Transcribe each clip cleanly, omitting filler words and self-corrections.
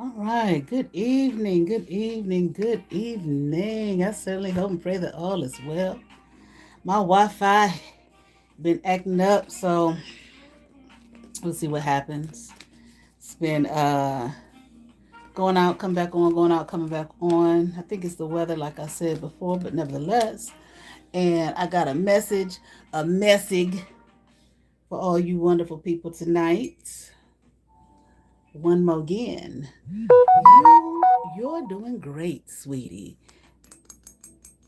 All right. Good evening. Good evening. Good evening. I certainly hope and pray that all is well. My Wi-Fi been acting up, so we'll see what happens. It's been going out, come back on, going out, coming back on. I think it's the weather, like I said before, but nevertheless. And I got a message for all you wonderful people tonight. One more again. You're doing great, sweetie.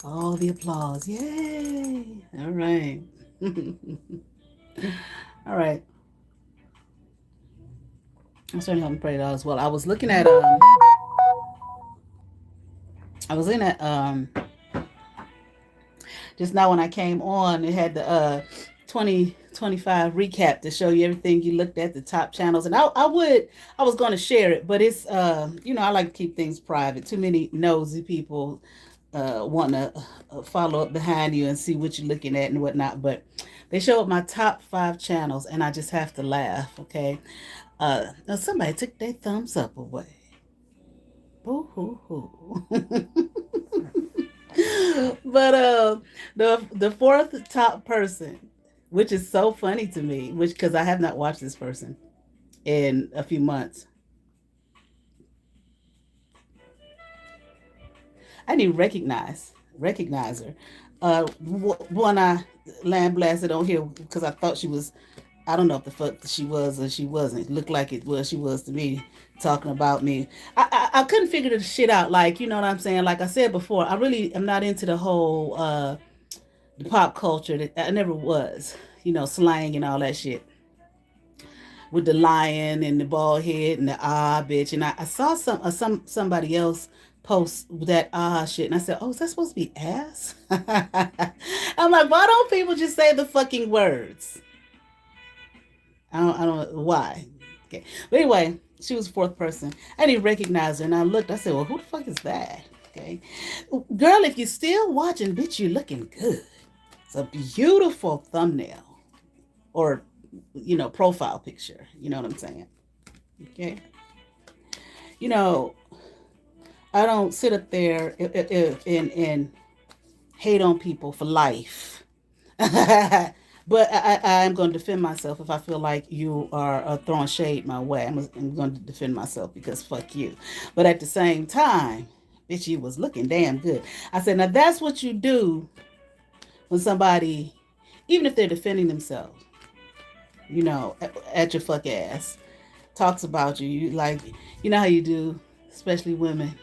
All the applause. Yay. All right. All right. I'm certainly hoping to pray it all as well. I was in at just now when I came on, it had the 2025 recap to show you everything you looked at, the top channels. And I was going to share it, but it's, I like to keep things private. Too many nosy people want to follow up behind you and see what you're looking at and whatnot. But they show up my top 5 channels, and I just have to laugh, okay? Now somebody took their thumbs up away. Boo hoo hoo. But the fourth top person, which is so funny to me, which because I have not watched this person in a few months. I didn't recognize her. One I land blasted on here because I thought she was. I don't know if the fuck she was or she wasn't. It looked like it was. She was to me, talking about me. I couldn't figure the shit out. Like, you know what I'm saying? Like I said before, I really am not into the whole the pop culture. That I never was. Slang and all that shit with the lion and the bald head and the bitch. And I saw somebody else post that shit, and I said, "Oh, is that supposed to be ass?" I'm like, why don't people just say the fucking words? I don't know why. Okay, but anyway, she was fourth person. I didn't recognize her, and I looked. I said, "Well, who the fuck is that?" Okay, girl, if you're still watching, bitch, you looking good. It's a beautiful thumbnail, or profile picture. You know what I'm saying? Okay. You know, I don't sit up there and hate on people for life. But I am going to defend myself if I feel like you are throwing shade my way. I'm going to defend myself because fuck you. But at the same time, bitch, you was looking damn good. I said, now that's what you do when somebody, even if they're defending themselves, at your fuck ass, talks about you. You like, you know how you do, especially women.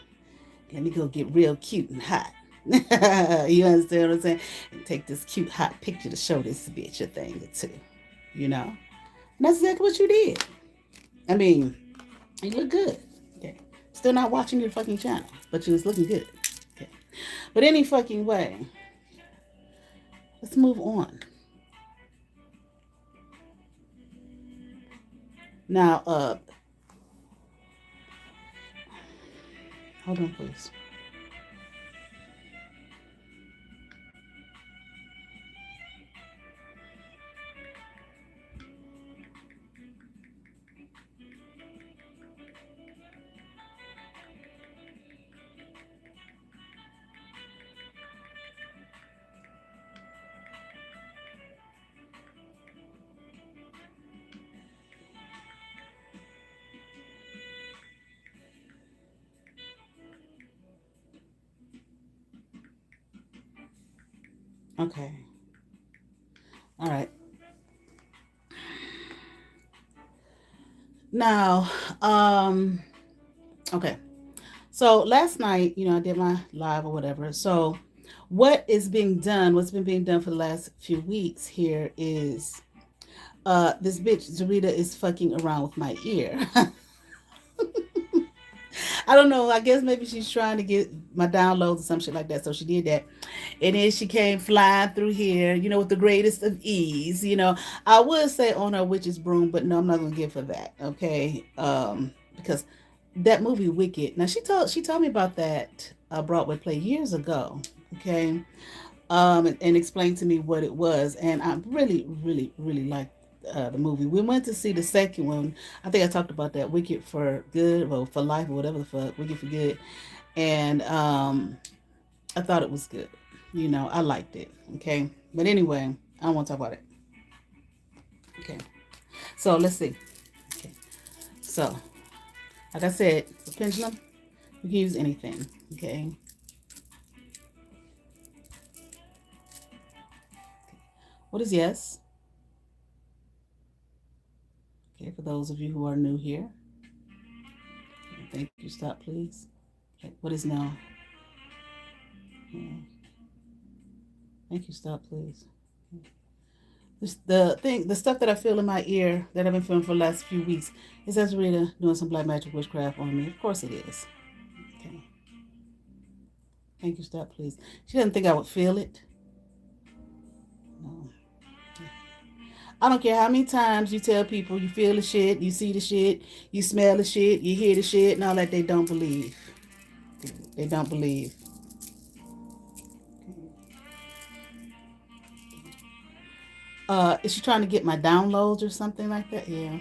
Let me go get real cute and hot. You understand what I'm saying? And take this cute hot picture to show this bitch a thing or two. And that's exactly what you did. I mean, you look good. Okay. Still not watching your fucking channel, but you was looking good. Okay. But any fucking way, let's move on. Now, hold on, please. Okay. All right. Now, okay. So last night, I did my live or whatever. So what's been being done for the last few weeks here is this bitch Zarita is fucking around with my ear. I don't know. I guess maybe she's trying to get my downloads or some shit like that. So she did that. And then she came flying through here, with the greatest of ease. I would say on her witch's broom, but no, I'm not gonna give her that. Okay. Because that movie Wicked. Now she told me about that Broadway play years ago. Okay. And explained to me what it was. And I really, really, really liked the movie. We went to see the second one. I think I talked about that. Wicked for Good, or for Life, or whatever the fuck. Wicked for Good, and I thought it was good. You know, I liked it. Okay, but anyway, I don't want to talk about it. Okay, so let's see. Okay, so like I said, the pendulum, you can use anything. Okay, what is yes? Okay, for those of you who are new here, thank you. Stop, please. Okay, what is no? Yeah. Thank you. Stop, please. The stuff that I feel in my ear that I've been feeling for the last few weeks is that's Rita doing some black magic witchcraft on me. Of course it is. Okay. Thank you. Stop, please. She doesn't think I would feel it. No. I don't care how many times you tell people you feel the shit, you see the shit, you smell the shit, you hear the shit, and all that. They don't believe. They don't believe. Is she trying to get my downloads or something like that? Yeah.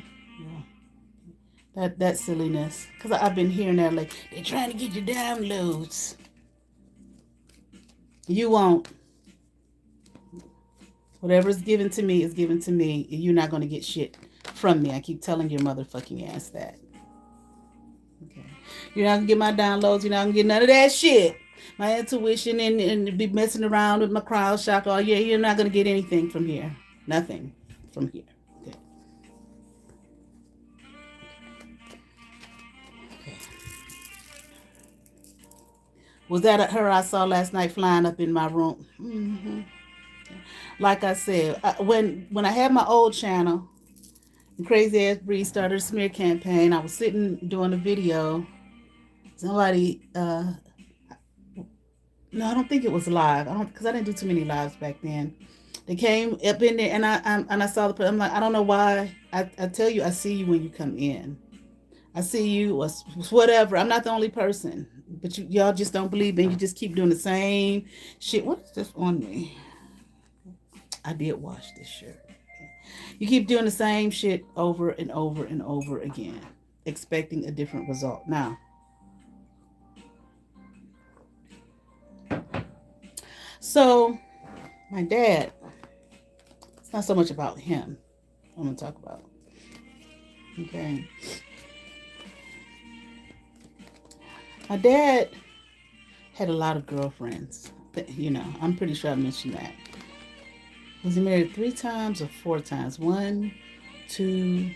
Yeah. That silliness. Because I've been hearing that, like, they're trying to get your downloads. You won't. Whatever is given to me is given to me. You're not going to get shit from me. I keep telling your motherfucking ass that. Okay. You're not going to get my downloads. You're not going to get none of that shit. My intuition and be messing around with my crowd shock. Oh, yeah, you're not going to get anything from here. Nothing from here. Okay. Okay. Was that her I saw last night flying up in my room? Mm-hmm. Like I said, when I had my old channel, Crazy Ass Bree started a smear campaign. I was sitting doing a video. Somebody, no, I don't think it was live. I don't, because I didn't do too many lives back then. They came up in there, and I saw the. I'm like, I don't know why. I tell you, I see you when you come in. I see you, or whatever. I'm not the only person, but y'all just don't believe me. You just keep doing the same shit. What is this on me? I did wash this shirt. You keep doing the same shit over and over and over again, expecting a different result. Now, so my dad, it's not so much about him. I'm going to talk about. Okay. My dad had a lot of girlfriends. You know, I'm pretty sure I mentioned that. Was he married 3 times or 4 times? 1, 2,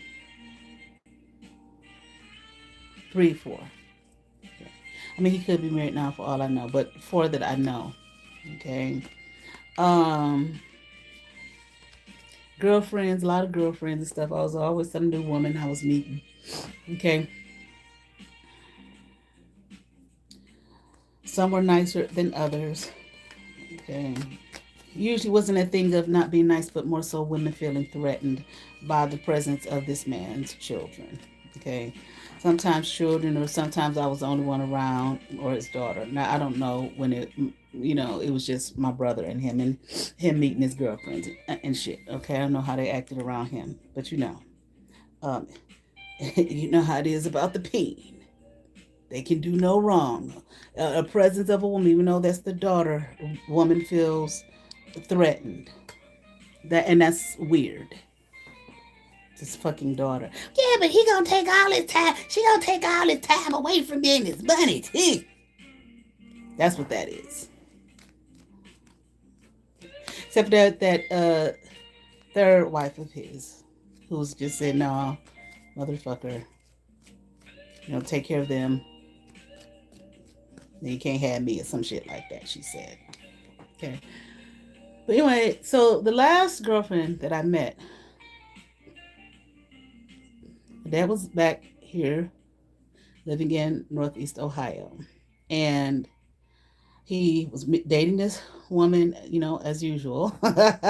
3, 4. Okay. I mean, he could be married now for all I know, but 4 that I know. Okay. Girlfriends, a lot of girlfriends and stuff. I was always some new woman I was meeting. Okay. Some were nicer than others. Okay. Usually wasn't a thing of not being nice, but more so women feeling threatened by the presence of this man's children. Okay. Sometimes children, or sometimes I was the only one around, or his daughter. Now, I don't know when it was just my brother and him meeting his girlfriends and shit. Okay. I don't know how they acted around him, but um, you know how it is about the peen. They can do no wrong. A presence of a woman, even though that's the daughter, woman feels threatened. That's weird. His fucking daughter. Yeah, but he gonna take all his time. She gonna take all his time away from me and his money too. That's what that is. Except that third wife of his, who's just said, "No, motherfucker, take care of them. You can't have me," or some shit like that. She said. Okay. But anyway, so the last girlfriend that I met, that was back here, living in Northeast Ohio. And He was dating this woman, as usual. Okay.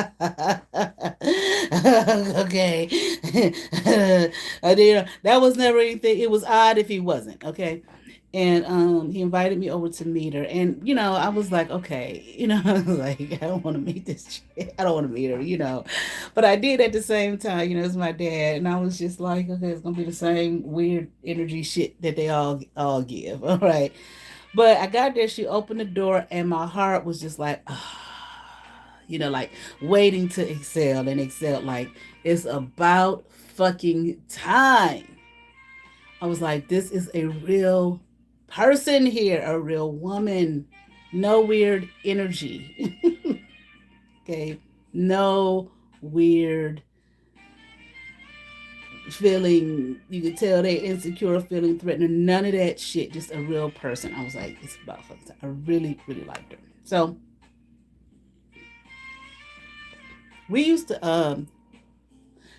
That was never anything. It was odd if he wasn't. Okay. And he invited me over to meet her. And, I was like, okay, I was like, I don't want to meet this chick. I don't want to meet her. But I did at the same time, it's my dad. And I was just like, okay, it's going to be the same weird energy shit that they all give. All right. But I got there, she opened the door, and my heart was just like, like waiting to exhale and exhale. Like, it's about fucking time. I was like, this is a real person here, a real woman. No weird energy. Okay. No weird feeling, you could tell they insecure, feeling threatened, none of that shit. Just a real person. I was like, it's about fucking time. I really, really liked her. So we used to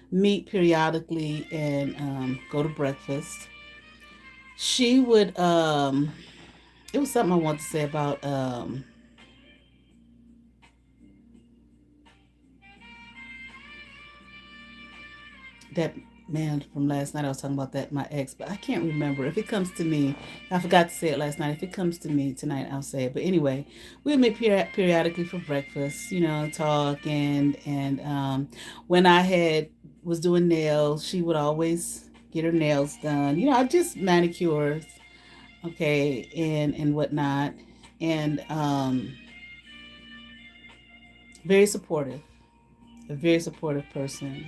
meet periodically and go to breakfast. She would it was something I wanted to say about that man from last night. I was talking about that, my ex, but I can't remember. If it comes to me, I forgot to say it last night. If it comes to me tonight, I'll say it. But anyway, we would meet periodically for breakfast, talk and when I had was doing nails, she would always get her nails done. I just manicures, okay, and whatnot, and very supportive, a very supportive person.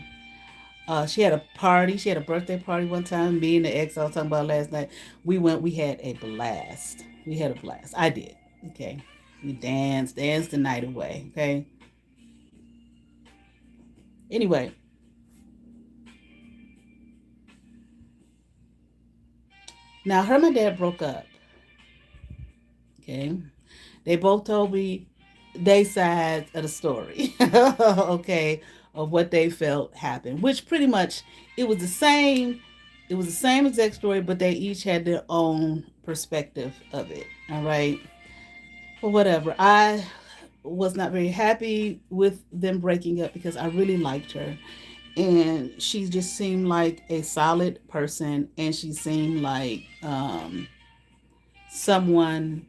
She had a party. She had a birthday party one time. Me and the ex I was talking about last night. We went. We had a blast. We had a blast. I did. Okay. We danced the night away. Okay. Anyway, now her and my dad broke up. Okay. They both told me they side of the story. Okay, of what they felt happened, which pretty much it was the same. It was the same exact story, but they each had their own perspective of it. All right. But whatever. I was not very happy with them breaking up because I really liked her. And she just seemed like a solid person. And she seemed like someone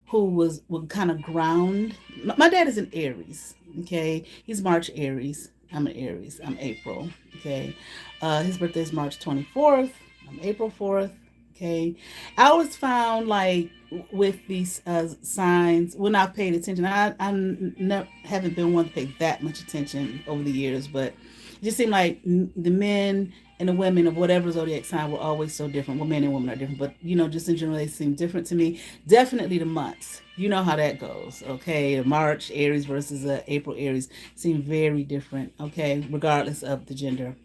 who would kind of ground. My dad is an Aries. Okay. He's March Aries. I'm an Aries. I'm April. Okay. His birthday is March 24th. I'm April 4th. Okay. I always found like with these signs when I paid attention, haven't been one to pay that much attention over the years, but it just seemed like the men and the women of whatever zodiac sign were always so different. Well, men and women are different, but just in general, they seem different to me. Definitely the months. You know how that goes. Okay. March Aries versus April Aries seem very different. Okay. Regardless of the gender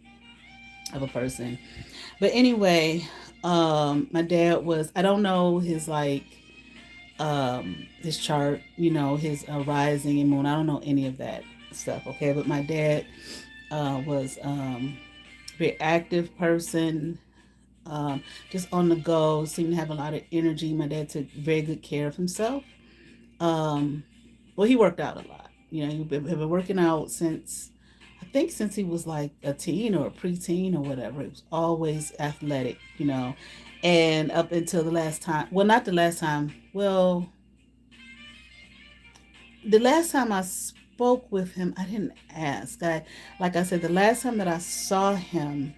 of a person. But anyway, my dad was, I don't know his like, his chart, his rising and moon. I don't know any of that stuff. Okay. But my dad was very active person, just on the go, seemed to have a lot of energy. My dad took very good care of himself. Um, well, he worked out a lot. He'd been working out since, I think, since he was like a teen or a preteen or whatever. He was always athletic, and up until the last time. Well, not the last time. Well, the last time I spoke with him, I didn't ask. Like I said, the last time that I saw him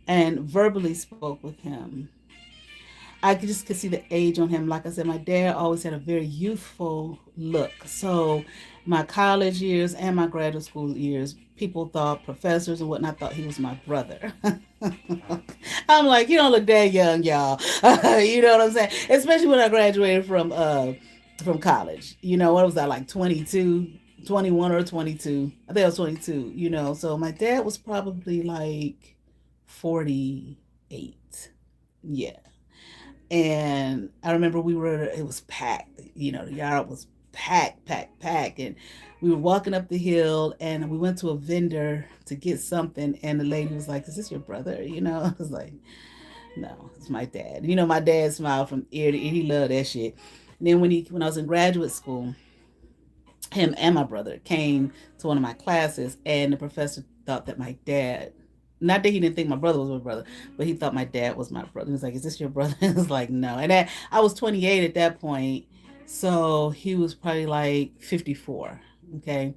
and verbally spoke with him, I just could see the age on him. Like I said, my dad always had a very youthful look. So my college years and my graduate school years, people thought, professors and whatnot, thought he was my brother. I'm like, you don't look that young, y'all. You know what I'm saying? Especially when I graduated from college. What was I, like 22, 21 or 22? I think I was 22, So my dad was probably like 48. Yeah. And I remember it was packed, the yard was packed, packed, packed. And we were walking up the hill and we went to a vendor to get something. And the lady was like, "Is this your brother?" I was like, "No, it's my dad." My dad smiled from ear to ear. He loved that shit. And then when I was in graduate school, him and my brother came to one of my classes, and the professor thought that my dad, not that he didn't think my brother was my brother, but he thought my dad was my brother. He was like, "Is this your brother?" I was like, "No." And I was 28 at that point, so he was probably like 54. Okay.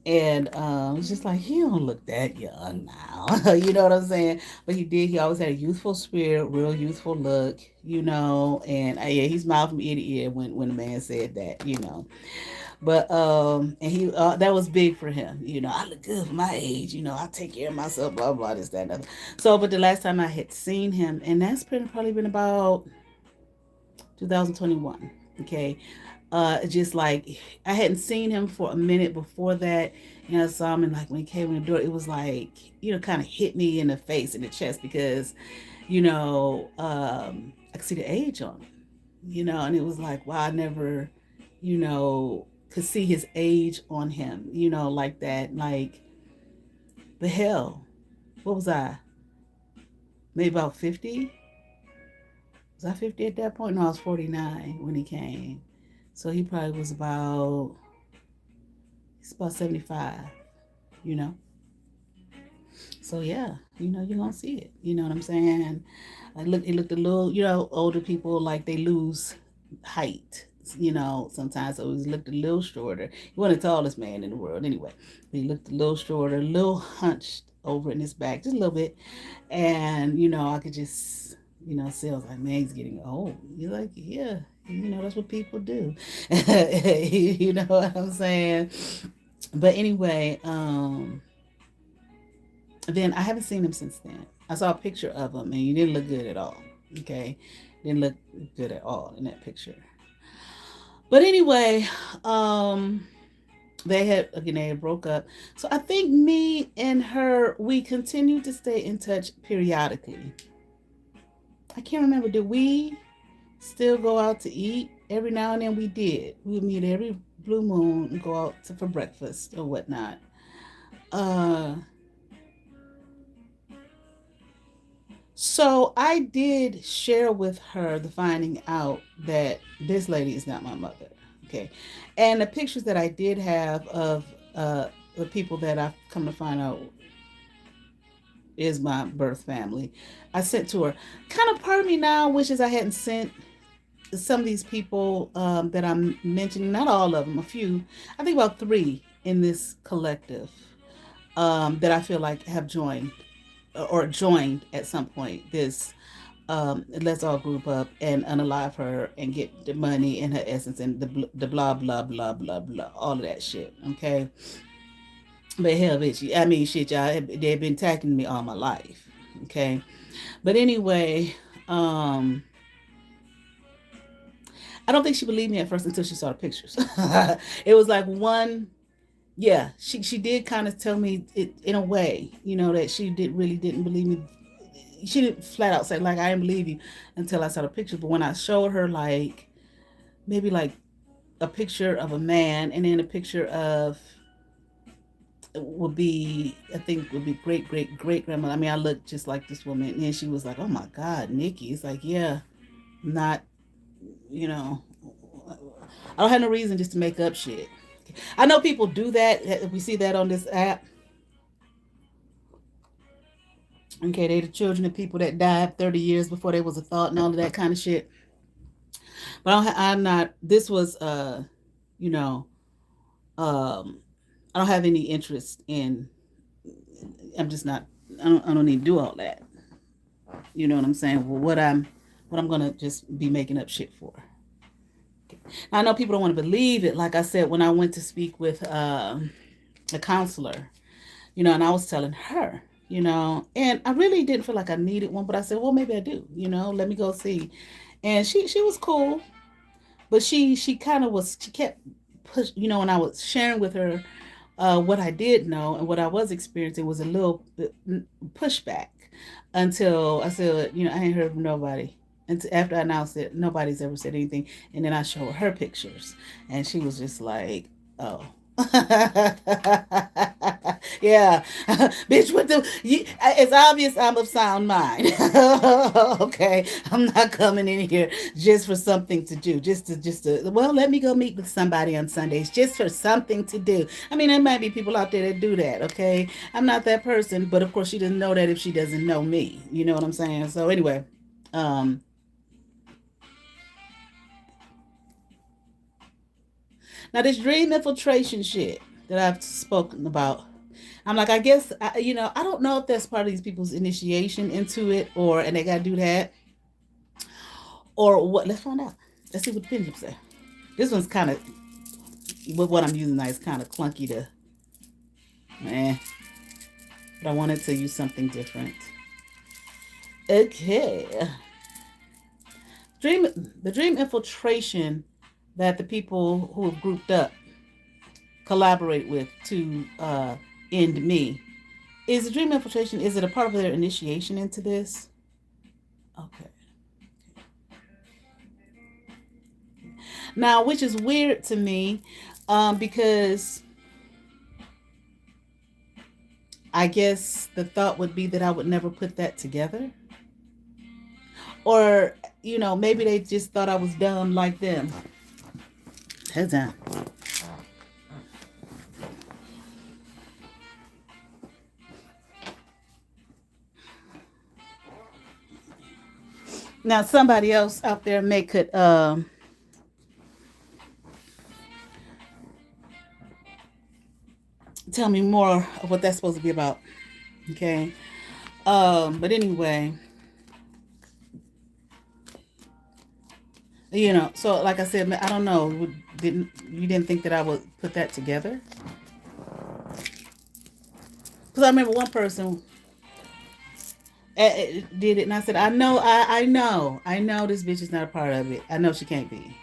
And it's just like, he don't look that young now. You know what I'm saying? But he did. He always had a youthful spirit, real youthful look, And yeah, he smiled from ear to ear when the man said that, But and he that was big for him. I look good for my age. I take care of myself. Blah blah this that and other. So, but the last time I had seen him, and that's probably been about 2021. Okay, just like I hadn't seen him for a minute before that. I saw him, and like when he came in the door, it was like kind of hit me in the face, in the chest, because I could see the age on him. And it was like, wow, I never, could see his age on him, like that. Like, the hell, what was I? Maybe about 50? Was I 50 at that point? No, I was 49 when he came. So he probably was he's about 75, you know? So yeah, you're gonna see it. You know what I'm saying? It looked a little, older people like they lose height. Sometimes so he looked a little shorter. He wasn't the tallest man in the world anyway. But he looked a little shorter, a little hunched over in his back, just a little bit. And, I could just, see, I was like, man, he's getting old. He's like, yeah, that's what people do. You know what I'm saying? But anyway, then I haven't seen him since then. I saw a picture of him, and he didn't look good at all. Okay, didn't look good at all in that picture. But anyway, they had broke up. So I think me and her, we continued to stay in touch periodically. I can't remember. Did we still go out to eat? Every now and then we did. We would meet every blue moon and go out for breakfast or whatnot. Uh, So I did share with her the finding out that this lady is not my mother. Okay. And the pictures that I did have of the people that I've come to find out is my birth family, I sent to her. Kind of part of me now wishes I hadn't sent some of these people that I'm mentioning, not all of them, a few. I think about three in this collective that I feel like have joined or joined at some point this let's all group up and unalive her and get the money and her essence and the blah blah blah blah blah, all of that shit. Okay. But hell, bitch, I mean, shit, y'all, they've been attacking me all my life. Okay. But anyway, I don't think she believed me at first until she saw the pictures. It was like one, yeah, she did kind of tell me it in a way, that she didn't believe me. She didn't flat out say like I didn't believe you until I saw the pictures. But when I showed her like maybe like a picture of a man and then a picture of would be, I think would be great great great grandmother. I mean, I look just like this woman, and then she was like, "Oh my God, Nikki!" It's like, yeah, not, you know, I don't have no reason just to make up shit. I know people do that. We see that on this app. Okay, they the children of people that died 30 years before they was a thought and all of that kind of shit. But I'm not. This was, you know, um, I don't have any interest in. I'm just not. I don't need to do all that. You know what I'm saying? Well, what I'm gonna just be making up shit for. I know people don't want to believe it. Like I said, when I went to speak with a counselor, and I was telling her, and I really didn't feel like I needed one, but I said, well, maybe I do, let me go see. And she was cool, but she kind of was, she kept push, when I was sharing with her what I did know and what I was experiencing was a little bit pushback until I said, I ain't heard from nobody. And after I announced it, nobody's ever said anything. And then I showed her pictures, and she was just like, "Oh." Yeah, bitch. It's obvious I'm of sound mind. Okay, I'm not coming in here just for something to do. Just to. Well, let me go meet with somebody on Sundays just for something to do. I mean, there might be people out there that do that. Okay, I'm not that person, but of course she doesn't know that if she doesn't know me. You know what I'm saying? So anyway, um, now this dream infiltration shit that I've spoken about. I'm like, I guess, I don't know if that's part of these people's initiation into it, and they got to do that, or what. Let's find out. Let's see what the pendulum say. This one's kind of, with what I'm using now, is kind of clunky to, eh, but I wanted to use something different. Okay. Dream, the dream infiltration that the people who have grouped up collaborate with to end me. Is the dream infiltration, is it a part of their initiation into this? Okay. Now, which is weird to me, because I guess the thought would be that I would never put that together. Or, maybe they just thought I was dumb like them. Heads down. Now, somebody else out there could tell me more of what that's supposed to be about. Okay. But anyway, so like I said, I don't know. You didn't think that I would put that together? Because I remember one person did it, and I said, I know this bitch is not a part of it. I know she can't be.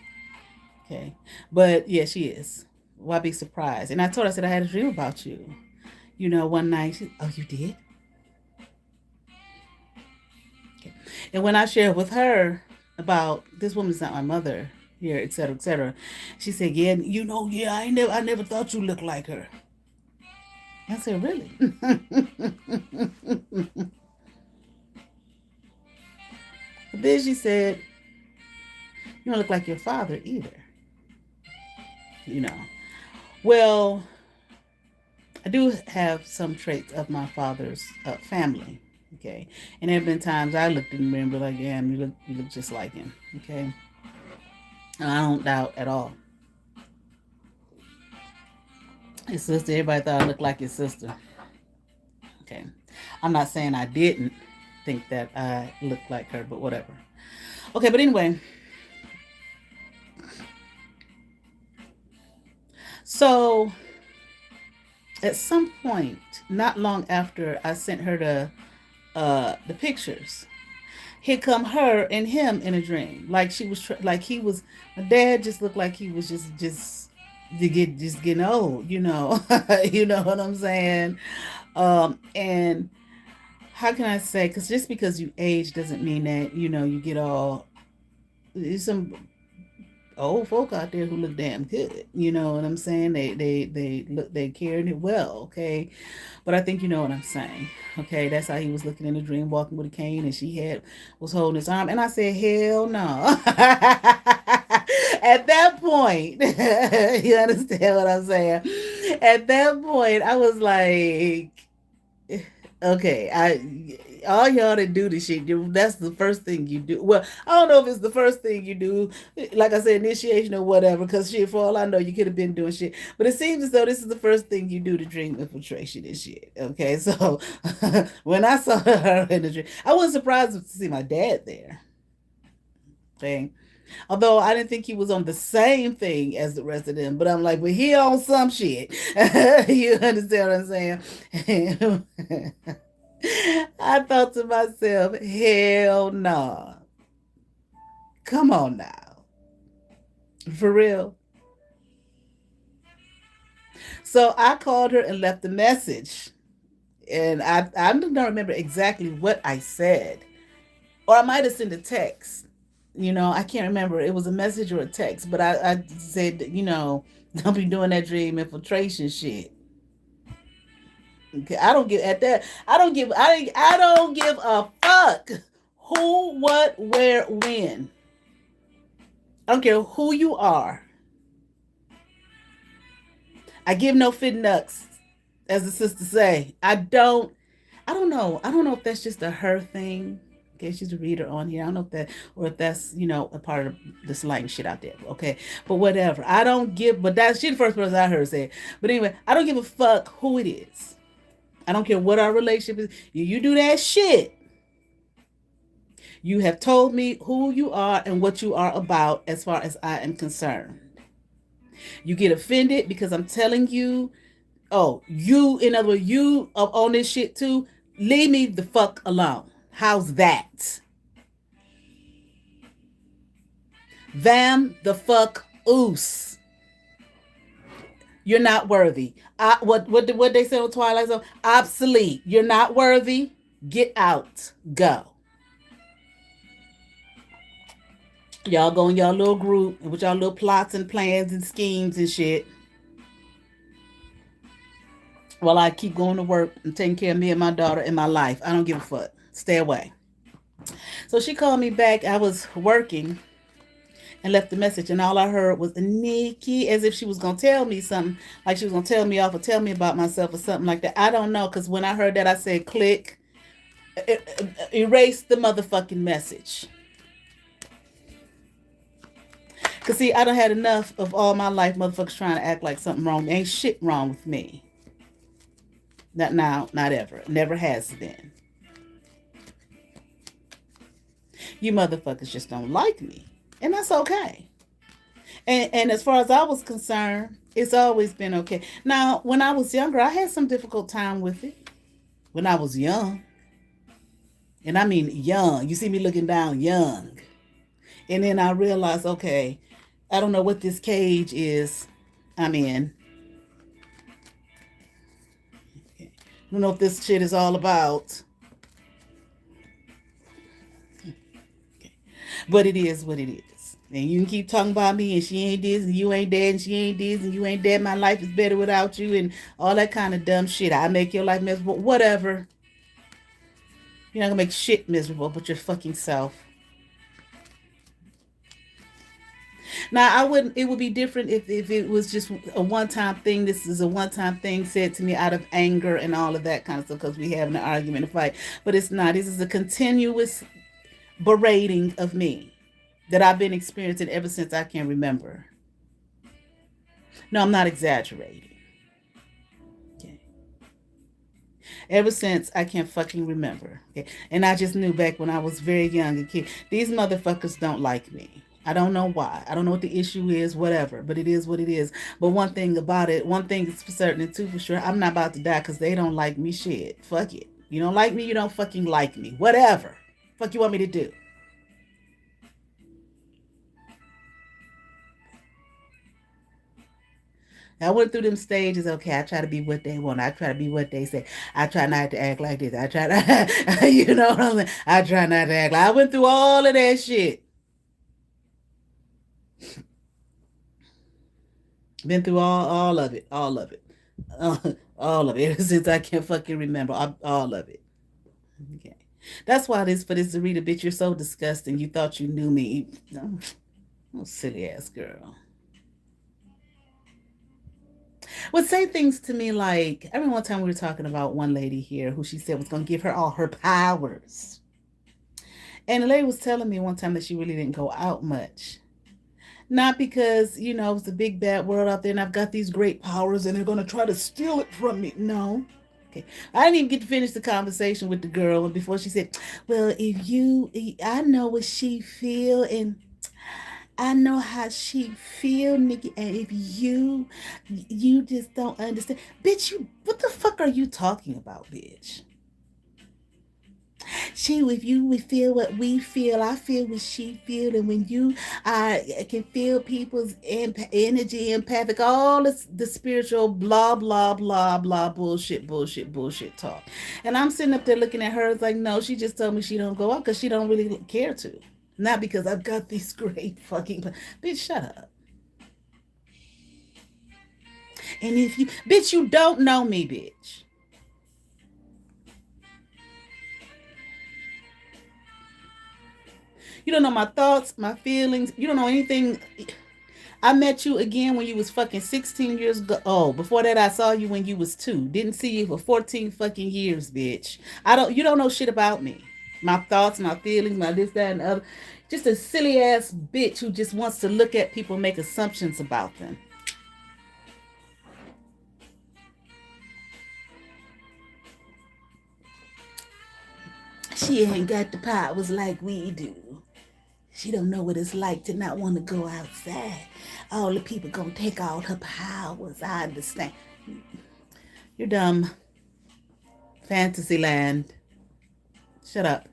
Okay, but yeah, she is. Why be surprised? And I told her, I said, I had a dream about you. One night. Oh, you did? Okay. And when I shared with her about this woman's not my mother here, etc., she said, yeah, yeah, I never thought you looked like her. I said, really? But then she said, you don't look like your father either. You know. Well, I do have some traits of my father's family. Okay. And there have been times I looked in the mirror and be like, yeah, you look just like him. Okay. And I don't doubt at all. His sister, everybody thought I looked like his sister. Okay. I'm not saying I didn't think that I looked like her, but whatever. Okay, but anyway, so at some point, not long after I sent her the pictures, here come her and him in a dream. Like she was, like he was. My dad just looked like he was just just getting old. You know what I'm saying. And how can I say? Because just because you age doesn't mean that you get all. There's some old folk out there who look damn good. You know what I'm saying? They carried it well. Okay, but I think you know what I'm saying. Okay, that's how he was looking in the dream, walking with a cane, and she was holding his arm, and I said, hell no. At that point, you understand what I'm saying? At that point, I was like, okay, all y'all that do this shit, that's the first thing you do. Well, I don't know if it's the first thing you do, like I said, initiation or whatever, because shit, for all I know, you could have been doing shit. But it seems as though this is the first thing you do to dream infiltration and shit. Okay, so when I saw her in the dream, I wasn't surprised to see my dad there. Okay. Although I didn't think he was on the same thing as the rest of them, but I'm like, well, he on some shit. You understand what I'm saying? I thought to myself, hell no. Nah. Come on now. For real. So I called her and left a message. And I don't remember exactly what I said. Or I might have sent a text. I can't remember. It was a message or a text, but I said, don't be doing that dream infiltration shit. Okay, I don't give at that. I don't give a fuck who, what, where, when. I don't care who you are. I give no fit nucks, as the sisters say. I don't know. I don't know if that's just a her thing. Okay, she's a reader on here. I don't know if that, or if that's, a part of the slang shit out there. Okay, but whatever. I don't give. But that's she the first person I heard say it. But anyway, I don't give a fuck who it is. I don't care what our relationship is. You do that shit. You have told me who you are and what you are about, as far as I am concerned. You get offended because I'm telling you, oh, you, in other words, you are on this shit too. Leave me the fuck alone. How's that? Vam the fuck oos. You're not worthy. What they said on Twilight Zone? Obsolete. You're not worthy. Get out. Go. Y'all go in y'all little group with y'all little plots and plans and schemes and shit. While I keep going to work and taking care of me and my daughter and my life. I don't give a fuck. Stay away. So she called me back. I was working and left a message, and all I heard was Nikki, as if she was gonna tell me something, like she was gonna tell me off or tell me about myself or something like that. I don't know, because when I heard that, I said click, erase the motherfucking message. Cause see, I done had enough of all my life motherfuckers trying to act like something wrong. Ain't shit wrong with me. Not now, not ever. Never has been. You motherfuckers just don't like me. And that's okay. And as far as I was concerned, it's always been okay. Now, when I was younger, I had some difficult time with it. When I was young. And I mean young. You see me looking down young. And then I realized, okay, I don't know what this cage is I'm in. I don't know if this shit is all about. But it is what it is. And you can keep talking about me and she ain't this and you ain't that and she ain't this and you ain't that. My life is better without you and all that kind of dumb shit. I make your life miserable. Whatever. You're not gonna make shit miserable but your fucking self. Now I wouldn't. It would be different if it was just a one time thing. This is a one time thing said to me out of anger and all of that kind of stuff because we having an argument, a fight. But it's not. This is a continuous berating of me that I've been experiencing ever since I can remember. No, I'm not exaggerating. Okay. Ever since I can fucking remember. Okay. And I just knew back when I was very young a kid, these motherfuckers don't like me. I don't know why. I don't know what the issue is, whatever, but it is what it is. But one thing about it, one thing is for certain and two for sure, I'm not about to die because they don't like me. Shit. Fuck it. You don't like me, you don't fucking like me. Whatever. Fuck you want me to do? I went through them stages. Okay, I try to be what they want. I try to be what they say. I try not to act like this. I try to, you know what I'm saying? I try not to act like. I went through all of that shit. Been through all of it, all of it, uh, all of it. Ever since I can fucking remember, all of it. Okay, that's why this for this Zarita bitch. You're so disgusting. You thought you knew me. No, oh, silly ass girl. Would say things to me like, I remember one time we were talking about one lady here who she said was going to give her all her powers. And the lady was telling me one time that she really didn't go out much. Not because, it's a big bad world out there and I've got these great powers and they're going to try to steal it from me. No. Okay. I didn't even get to finish the conversation with the girl. And before she said, well, I know what she feel and I know how she feel, Nikki, and if you just don't understand. Bitch, what the fuck are you talking about, bitch? If you would feel what we feel, I feel what she feel, and when you can feel people's energy, empathic, all this, the spiritual blah blah blah blah bullshit talk. And I'm sitting up there looking at her, it's like, no, she just told me she don't go out because she don't really care to. Not because I've got these great fucking. Bitch, shut up. And if you. Bitch, you don't know me, bitch. You don't know my thoughts, my feelings. You don't know anything. I met you again when you was fucking 16 years old. Before that, I saw you when you was 2. Didn't see you for 14 fucking years, bitch. You don't know shit about me. My thoughts, my feelings, my this, that, and other. Just a silly ass bitch who just wants to look at people and make assumptions about them. She ain't got the powers like we do. She don't know what it's like to not want to go outside. All the people gonna take all her powers. I understand. You're dumb. Fantasyland. Shut up.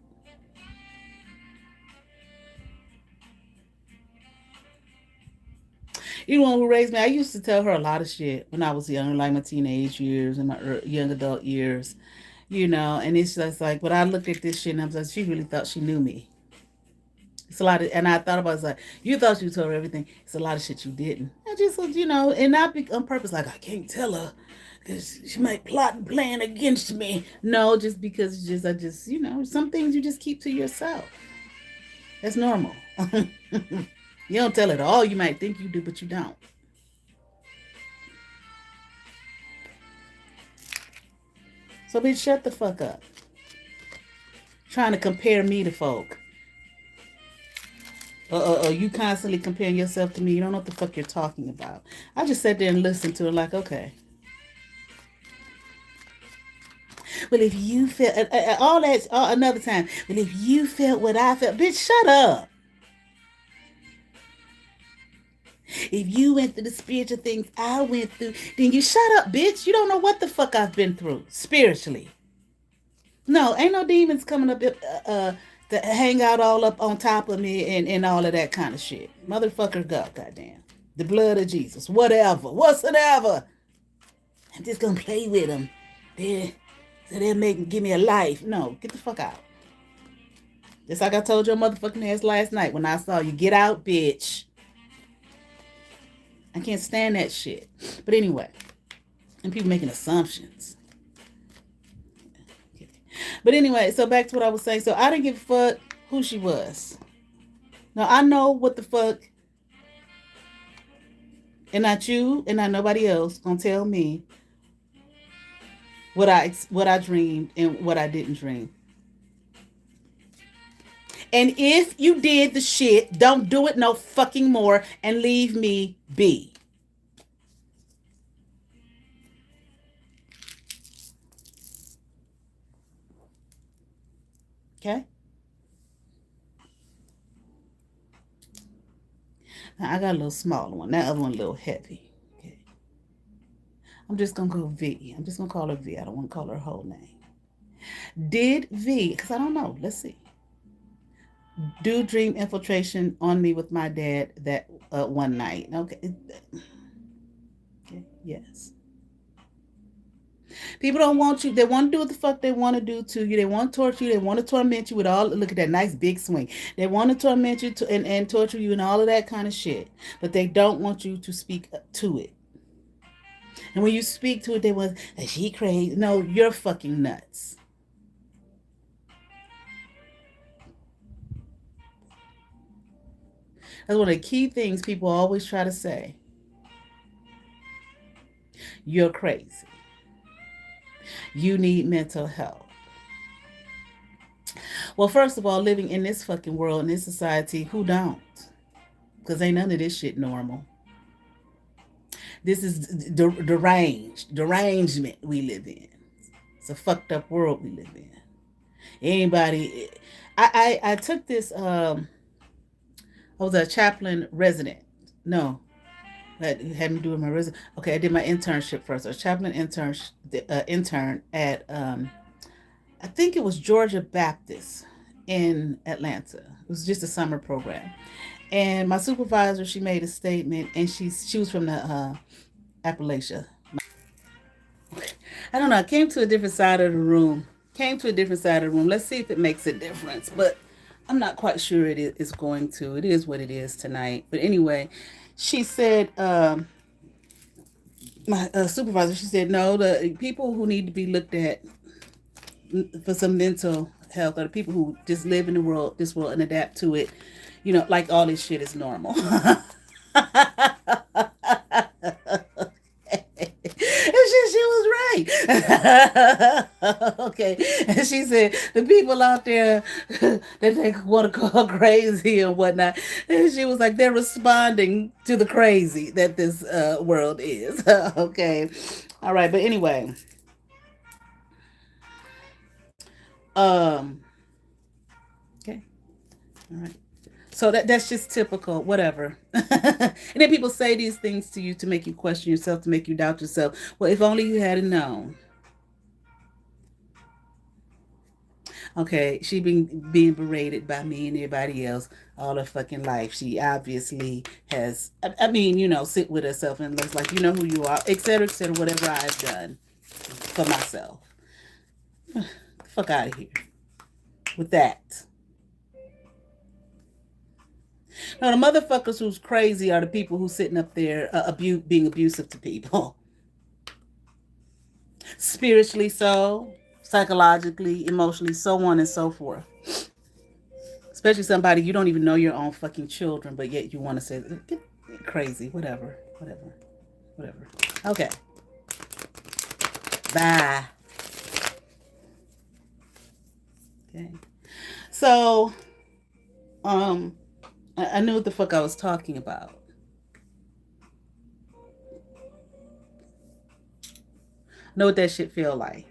You know who raised me? I used to tell her a lot of shit when I was young, like my teenage years and my young adult years, and it's just like, but I looked at this shit and I was like, she really thought she knew me. It's a lot of, and I thought about it, it's like, you thought you told her everything. It's a lot of shit you didn't. I just, and not on purpose, like, I can't tell her because she might plot and plan against me. No, just because I just, some things you just keep to yourself. That's normal. You don't tell it all. You might think you do, but you don't. So, bitch, shut the fuck up. Trying to compare me to folk. You constantly comparing yourself to me. You don't know what the fuck you're talking about. I just sat there and listened to it like, okay. Well, if you felt all that, another time. Well, if you felt what I felt, bitch, shut up. If you went through the spiritual things I went through, then you shut up, bitch. You don't know what the fuck I've been through spiritually. No, ain't no demons coming up to hang out all up on top of me and all of that kind of shit. Motherfucker, go, goddamn. The blood of Jesus, whatever, whatsoever. I'm just gonna play with them. So they'll give me a life. No, get the fuck out. Just like I told your motherfucking ass last night when I saw you. Get out, bitch. I can't stand that shit. But anyway, and people making assumptions. But anyway, so back to what I was saying. So I didn't give a fuck who she was. Now I know what the fuck, and not you, and not nobody else gonna tell me what I dreamed and what I didn't dream. And if you did the shit, don't do it no fucking more and leave me be. Okay? Now I got a little smaller one. That other one a little heavy. Okay. I'm just gonna go V. I'm just gonna call her V. I don't want to call her whole name. Did V, because I don't know. Let's see. Do dream infiltration on me with my dad that one night. Okay. Okay. Yes. People don't want you. They want to do what the fuck they want to do to you. They want to torture you. They want to torment you with all. Look at that nice big swing. They want to torment you and torture you and all of that kind of shit. But they don't want you to speak to it. And when you speak to it, they want, she crazy. No, you're fucking nuts. That's one of the key things people always try to say. You're crazy. You need mental health. Well, first of all, living in this fucking world, in this society, who don't? Because ain't none of this shit normal. This is derangement we live in. It's a fucked up world we live in. Anybody, I took this, I was a chaplain resident. No, that had me doing my resident. Okay, I did my internship first. I was chaplain intern at, I think it was Georgia Baptist in Atlanta. It was just a summer program. And my supervisor, she made a statement, and she was from the Appalachia. I don't know. I came to a different side of the room. Let's see if it makes a difference. But I'm not quite sure it is going to. It is what it is tonight. But anyway, she said, my supervisor, she said, no, the people who need to be looked at for some mental health are the people who just live in this world and adapt to it. You know, like all this shit is normal. She was right. Okay. And she said the people out there that they want to call crazy and whatnot, and she was like, they're responding to the crazy that this world is. Okay. All right. But anyway, um, okay. All right. So that's just typical, whatever. And then people say these things to you to make you question yourself, to make you doubt yourself. Well, if only you had known. Okay, she been being berated by me and everybody else all her fucking life. She obviously has. I mean, sit with herself and looks like you know who you are, et cetera, whatever I've done for myself. Fuck out of here with that. Now the motherfuckers who's crazy are the people who's sitting up there being abusive to people, spiritually so, psychologically, emotionally, so on and so forth. Especially somebody you don't even know your own fucking children, but yet you want to say get crazy, whatever. Okay, bye. Okay, so I knew what the fuck I was talking about. Know what that shit feel like.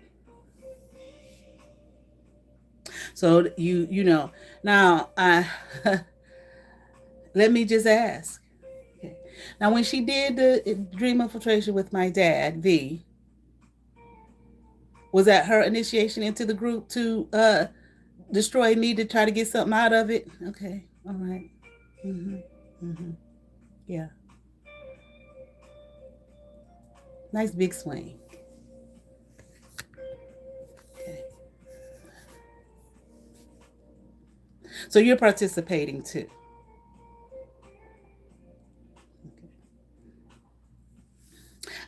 So you know now I let me just ask. Okay. Now when she did the dream infiltration with my dad, V, was that her initiation into the group to destroy me to try to get something out of it? Okay, all right. Mhm. Mhm. Yeah. Nice big swing. Okay. So you're participating too. Okay.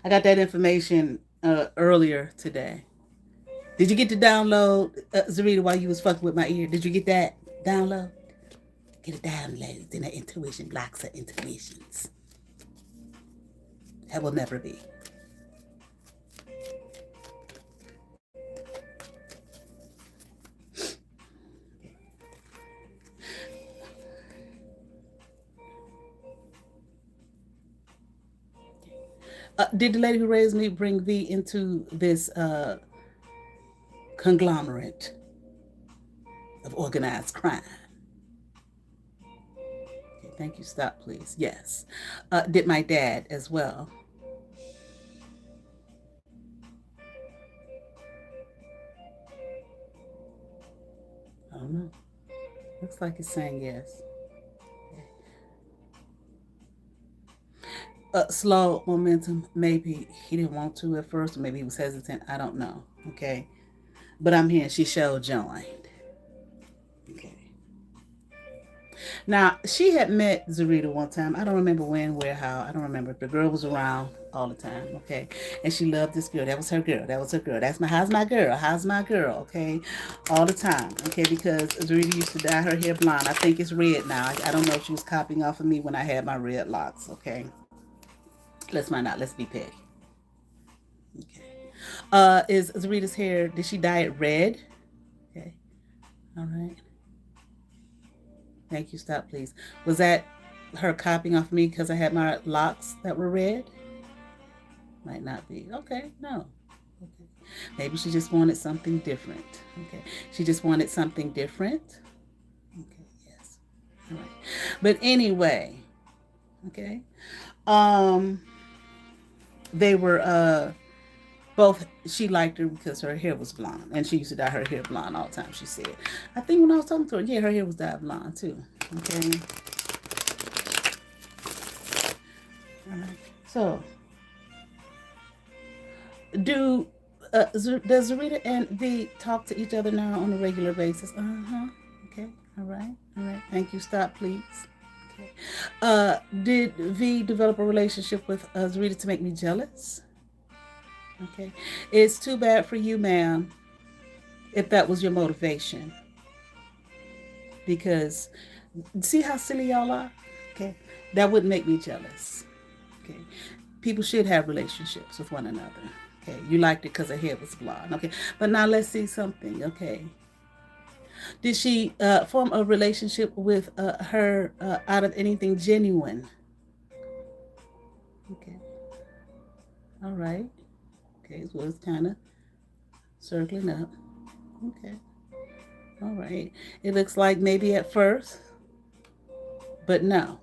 I got that information earlier today. Did you get to download Zarita while you was fucking with my ear? Did you get that download? Get it downloaded in the intuition blocks of intuitions. That will never be. Did the lady who raised me bring V into this conglomerate of organized crime? Okay, thank you. Stop, please. Yes. Did my dad as well? I don't know. Looks like it's saying yes. Slow momentum. Maybe he didn't want to at first, or maybe he was hesitant. I don't know. Okay. But I'm here. She showed joined. Okay. Now, she had met Zarita one time. I don't remember when, where, how. I don't remember. The girl was around all the time, okay? And she loved this girl. That was her girl. That was her girl. How's my girl? How's my girl, okay? All the time, okay? Because Zarita used to dye her hair blonde. I think it's red now. I don't know if she was copying off of me when I had my red locks, okay? Let's find out. Let's be petty. Okay. Is Zarita's hair, did she dye it red? Okay. All right. Thank you. Stop, please. Was that her copying off me because I had my locks that were red? Might not be. Okay, no. Okay. Maybe she just wanted something different. Okay. She just wanted something different. Okay, yes. All right. But anyway, okay. Um, they were both, she liked her because her hair was blonde, and she used to dye her hair blonde all the time, she said. I think when I was talking to her, yeah, her hair was dyed blonde too. Okay. All right. So, does Zarita and V talk to each other now on a regular basis? Okay. All right. All right. Thank you. Stop, please. Okay. Did V develop a relationship with Zarita to make me jealous? Okay. It's too bad for you, ma'am, if that was your motivation. Because see how silly y'all are? Okay. That wouldn't make me jealous. Okay. People should have relationships with one another. Okay. You liked it because her hair was blonde. Okay. But now let's see something. Okay. Did she form a relationship with her out of anything genuine? Okay. All right. Okay. So it's kind of circling up. Okay. All right. It looks like maybe at first, but no.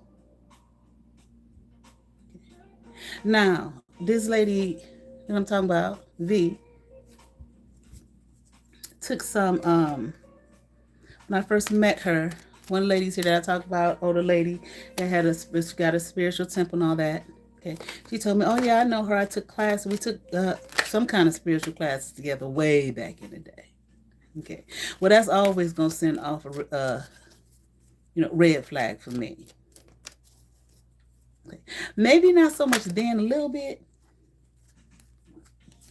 Now, this lady that I'm talking about, V, took some, when I first met her, one of the ladies here that I talked about, older lady that had got a spiritual temple and all that. Okay. She told me, oh yeah, I know her. I took class. We took some kind of spiritual classes together way back in the day. Okay. Well, that's always going to send off a, red flag for me. Okay. Maybe not so much then, a little bit,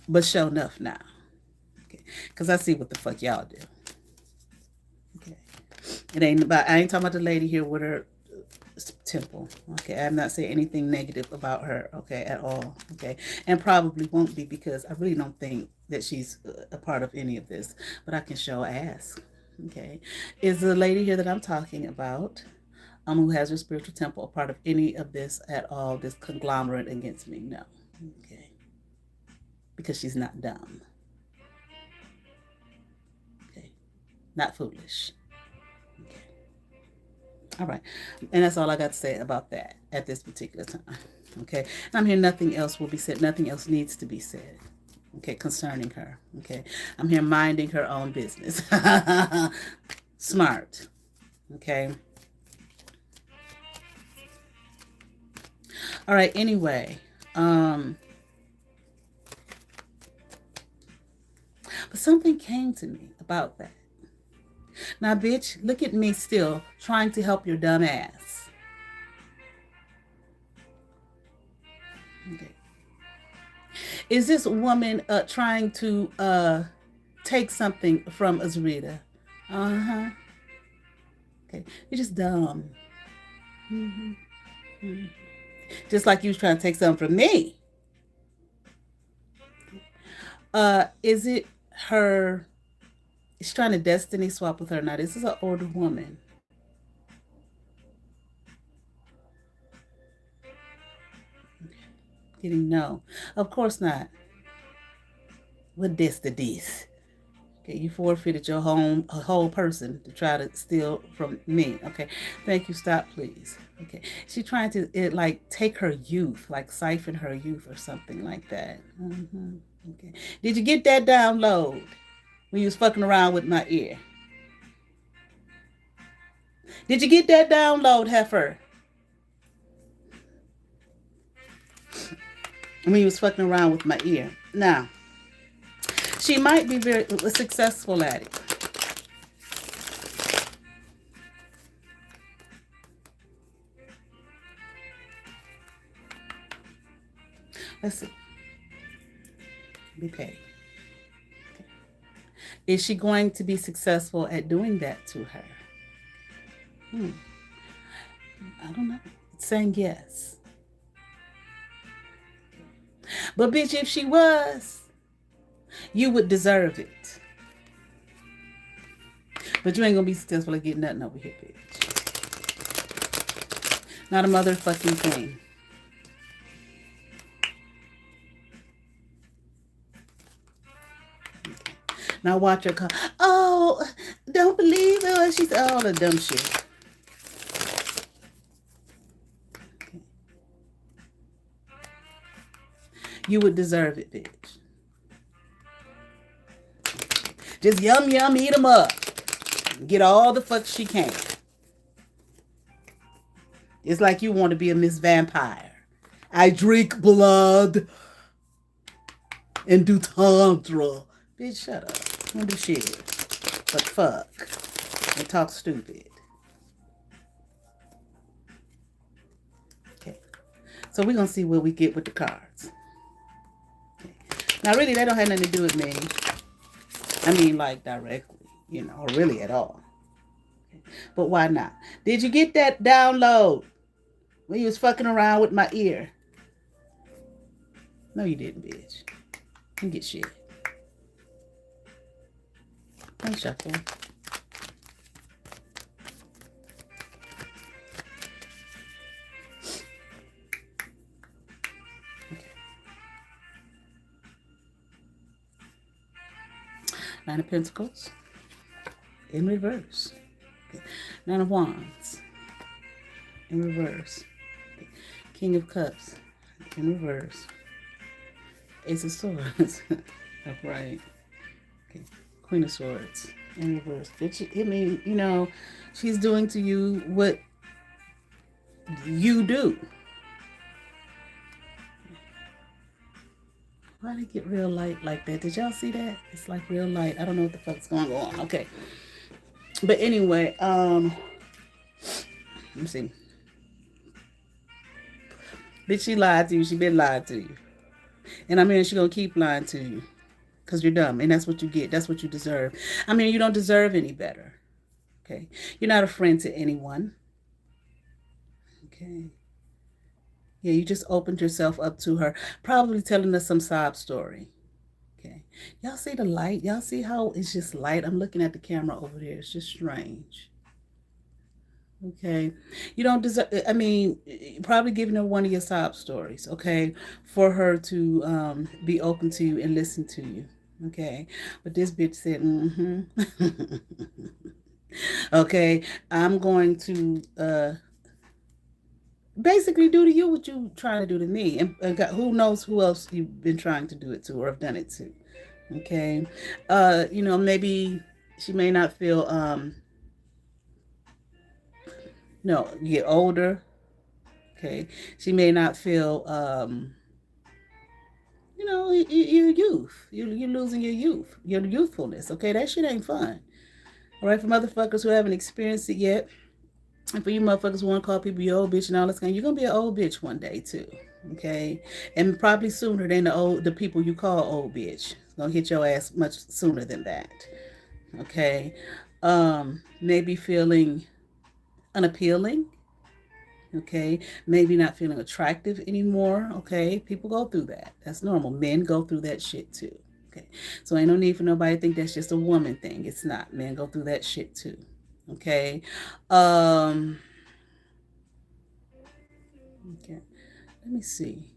but sure enough now. Okay. Because I see what the fuck y'all do. Okay. It ain't about, I ain't talking about the lady here with her temple. Okay. I'm not saying anything negative about her. Okay. At all. Okay. And probably won't be because I really don't think that she's a part of any of this. But I can show ask. Okay. Is the lady here that I'm talking about, who has her spiritual temple, a part of any of this at all, this conglomerate against me? No. Okay. Because she's not dumb. Okay. Not foolish. Okay. All right. And that's all I got to say about that at this particular time. Okay. And I'm here, nothing else will be said. Nothing else needs to be said. Okay. Concerning her. Okay. I'm here minding her own business. Smart. Okay. All right. Anyway. But something came to me about that. Now, bitch, look at me still trying to help your dumb ass. Okay. Is this woman trying to take something from Azrita? Uh-huh. Okay. You're just dumb. Mm-hmm. Mm-hmm. Just like you was trying to take something from me. Is it her? She's trying to destiny swap with her. Now, this is an older woman. Getting no. Of course not. What this to this? Okay, you forfeited your a whole person to try to steal from me. Okay, thank you. Stop, please. Okay, she's trying to like take her youth, like siphon her youth or something like that. Mm-hmm. Okay, did you get that download when you was fucking around with my ear? Did you get that download, heifer? When you was fucking around with my ear. Now, she might be very successful at it. Let's see. Be paid. Okay. Is she going to be successful at doing that to her? I don't know. It's saying yes. But bitch, if she was, you would deserve it. But you ain't gonna be successful at getting nothing over here, bitch. Not a motherfucking thing. Okay. Now watch her come. Oh, don't believe her. She's all the dumb shit. Okay. You would deserve it, bitch. Just yum, eat them up. Get all the fuck she can. It's like you want to be a Miss Vampire. I drink blood and do tantra. Bitch, shut up. Don't do shit. But fuck. And talk stupid. So we're going to see what we get with the cards. Okay. Now, really, that don't have nothing to do with me. I mean, like, directly, or really at all. Okay. But why not? Did you get that download when you was fucking around with my ear? No, you didn't, bitch. You get shit. Thanks, shuffle. Nine of Pentacles in reverse. Okay. Nine of Wands in reverse. Okay. King of Cups in reverse. Ace of Swords upright. Okay. Queen of Swords in reverse. I mean, she's doing to you what you do. Why did it get real light like that? Did y'all see that? It's like real light. I don't know what the fuck's going on. Okay. But anyway, let me see. Bitch, she lied to you. She been lied to you. And I mean, she's going to keep lying to you. Because you're dumb. And that's what you get. That's what you deserve. I mean, you don't deserve any better. Okay. You're not a friend to anyone. Okay. Yeah, you just opened yourself up to her, probably telling us some sob story. Okay. Y'all see the light? Y'all see how it's just light? I'm looking at the camera over there. It's just strange. Okay. You don't deserve, I mean, probably giving her one of your sob stories, okay, for her to be open to you and listen to you. Okay. But this bitch said, okay, I'm going to basically do to you what you trying to do to me, and who knows who else you've been trying to do it to or have done it to. Okay. Maybe she may not feel you get older. Okay. She may not feel your youth. You're losing your youth, your youthfulness. Okay, that shit ain't fun. All right, for motherfuckers who haven't experienced it yet, and for you motherfuckers who want to call people your old bitch and all this kind, you're gonna be an old bitch one day too. Okay, and probably sooner than the people you call old bitch. It's gonna hit your ass much sooner than that. Okay, maybe feeling unappealing. Okay, maybe not feeling attractive anymore. Okay, people go through that. That's normal. Men go through that shit too. Okay, so ain't no need for nobody to think that's just a woman thing. It's not. Men go through that shit too. Okay. Okay. Let me see.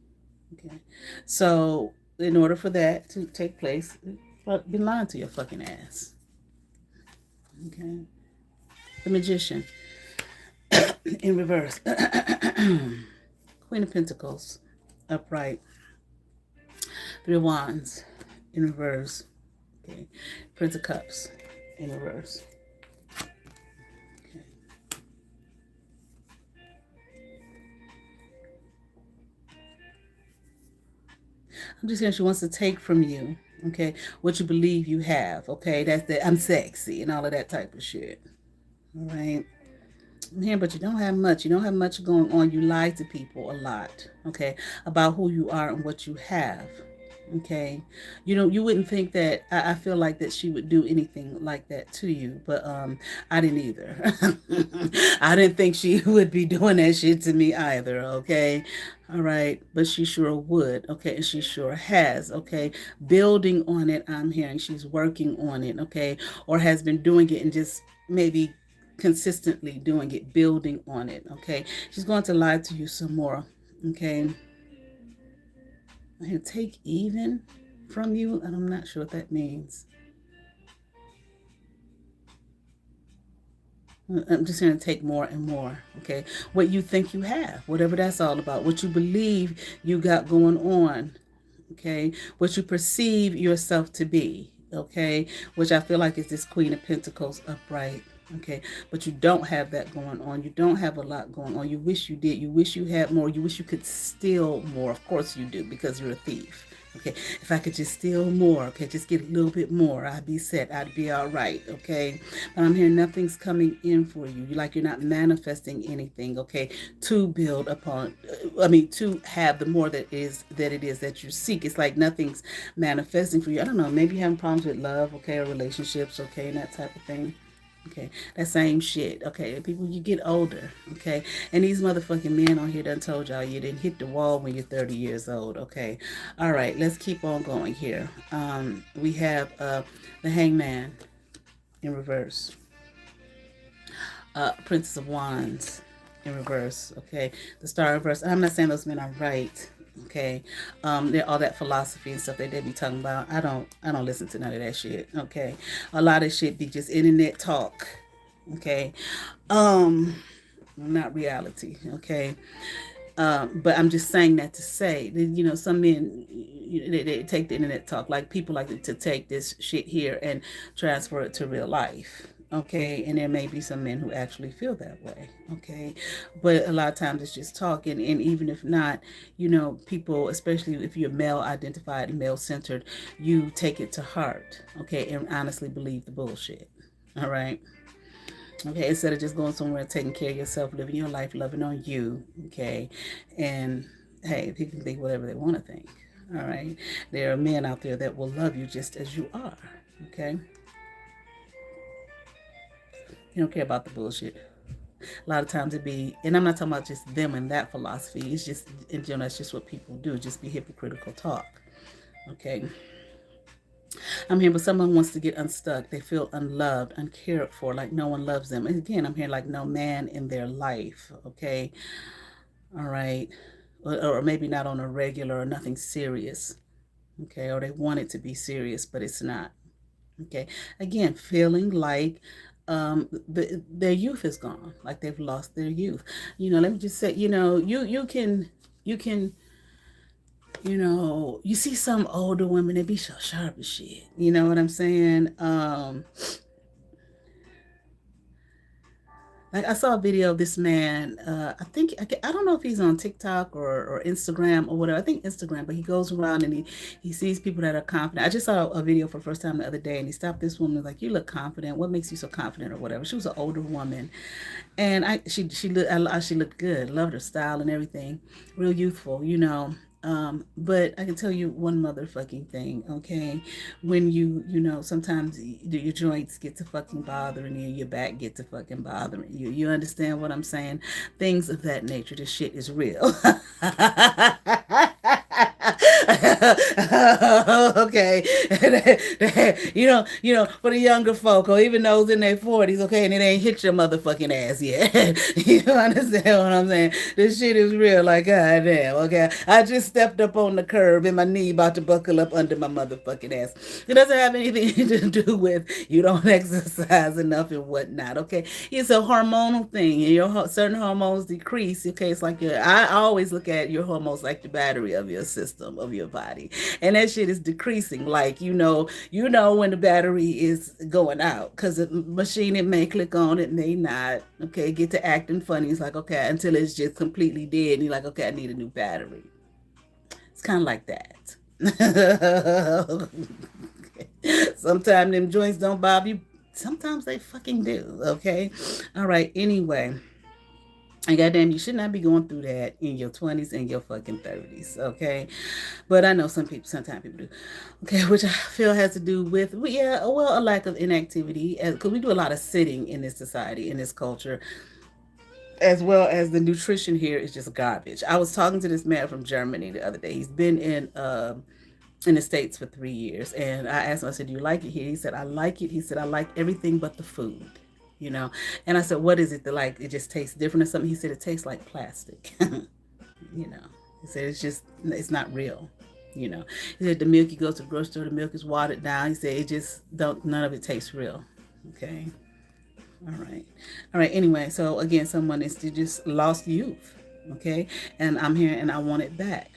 Okay. So in order for that to take place, been lying to your fucking ass. Okay. The Magician in reverse. Queen of Pentacles upright. Three of Wands in reverse. Okay. Prince of Cups in reverse. I'm just saying she wants to take from you, okay, what you believe you have, okay? That's the I'm sexy and all of that type of shit. All right. I'm here, but you don't have much. You don't have much going on. You lie to people a lot, okay, about who you are and what you have. Okay, you wouldn't think that. I feel like that she would do anything like that to you, but I didn't either. I didn't think she would be doing that shit to me either. Okay, all right, but she sure would. Okay, and she sure has. Okay, building on it. I'm hearing she's working on it. Okay, or has been doing it and just maybe consistently doing it, building on it. Okay, she's going to lie to you some more. Okay. He'll take even from you, and I'm not sure what that means. I'm just going to take more and more, okay? What you think you have, whatever that's all about, what you believe you got going on, okay? What you perceive yourself to be, okay? Which I feel like is this Queen of Pentacles upright. Okay, but you don't have that going on. You don't have a lot going on. You wish you did. You wish you had more. You wish you could steal more. Of course you do, because you're a thief. Okay, if I could just steal more, okay, just get a little bit more, I'd be set, I'd be all right, okay. But I'm hearing nothing's coming in for you. You like you're not manifesting anything, okay, to build upon. To have the more that it is that you seek. It's like nothing's manifesting for you. I don't know. Maybe you're having problems with love, okay, or relationships, okay, and that type of thing. Okay, that same shit. Okay, people, you get older. Okay, and these motherfucking men on here done told y'all you didn't hit the wall when you're 30 years old. Okay, all right, let's keep on going here. We have the Hangman in reverse, Princess of Wands in reverse. Okay, the Star in reverse. I'm not saying those men are right. Okay, they're all that philosophy and stuff that they be talking about. I don't listen to none of that shit. Okay, a lot of shit be just internet talk. Okay, um, not reality. Okay, but I'm just saying that to say that, some men, they take the internet talk, like people like to take this shit here and transfer it to real life. Okay, and there may be some men who actually feel that way. Okay, but a lot of times it's just talking, and even if not, people, especially if you're male identified and male centered, you take it to heart. Okay, and honestly believe the bullshit. All right. Okay, instead of just going somewhere and taking care of yourself, living your life, loving on you, okay, and hey, people can think whatever they want to think, all right. There are men out there that will love you just as you are, okay. You don't care about the bullshit. A lot of times it be, and I'm not talking about just them and that philosophy. It's just in general, that's just what people do. Just be hypocritical talk, okay. I'm here, but someone wants to get unstuck. They feel unloved, uncared for, like no one loves them. And again, I'm here like no man in their life. Okay. All right. Or maybe not on a regular or nothing serious. Okay. Or they want it to be serious, but it's not. Okay. Again, feeling like their youth is gone, like they've lost their youth. Let me just say, you can you see some older women, they be so sharp as shit. You know what I'm saying? Like I saw a video of this man. I don't know if he's on TikTok or Instagram or whatever. I think Instagram, but he goes around and he sees people that are confident. I just saw a video for the first time the other day, and he stopped this woman like, "You look confident. What makes you so confident or whatever?" She was an older woman, and she looked good. Loved her style and everything, real youthful. But I can tell you one motherfucking thing, okay? When sometimes your joints get to fucking bothering you, your back get to fucking bothering you. You understand what I'm saying? Things of that nature. This shit is real. Okay. For the younger folk or even those in their 40s, okay, and it ain't hit your motherfucking ass yet. You understand what I'm saying? This shit is real, like goddamn, okay. I just stepped up on the curb and my knee about to buckle up under my motherfucking ass. It doesn't have anything to do with you don't exercise enough and whatnot, okay? It's a hormonal thing, and your certain hormones decrease, okay? It's like I always look at your hormones like the battery of your system, of your body, and that shit is decreasing. Like when the battery is going out, because the machine, it may click on, it may not, okay, get to acting funny. It's like, okay, until it's just completely dead, and you're like, okay, I need a new battery. It's kind of like that. Sometimes them joints don't bother you. Sometimes they fucking do. Okay. All right. Anyway. And goddamn, you should not be going through that in your 20s and your fucking 30s, okay? But I know sometimes people do, okay, which I feel has to do with, a lack of inactivity, because we do a lot of sitting in this society, in this culture, as well as the nutrition here is just garbage. I was talking to this man from Germany the other day. He's been in the States for 3 years. And I asked him, I said, "Do you like it here?" He said, "I like it." He said, "I like everything but the food." And I said, "What is it that, like, it just tastes different or something?" He said, "It tastes like plastic." you know he said, it's not real. He said the milk, you go to the grocery store, the milk is watered down. He said it just don't none of it tastes real. Okay. All right anyway, so again, someone is just lost youth. Okay, and I'm here and I want it back.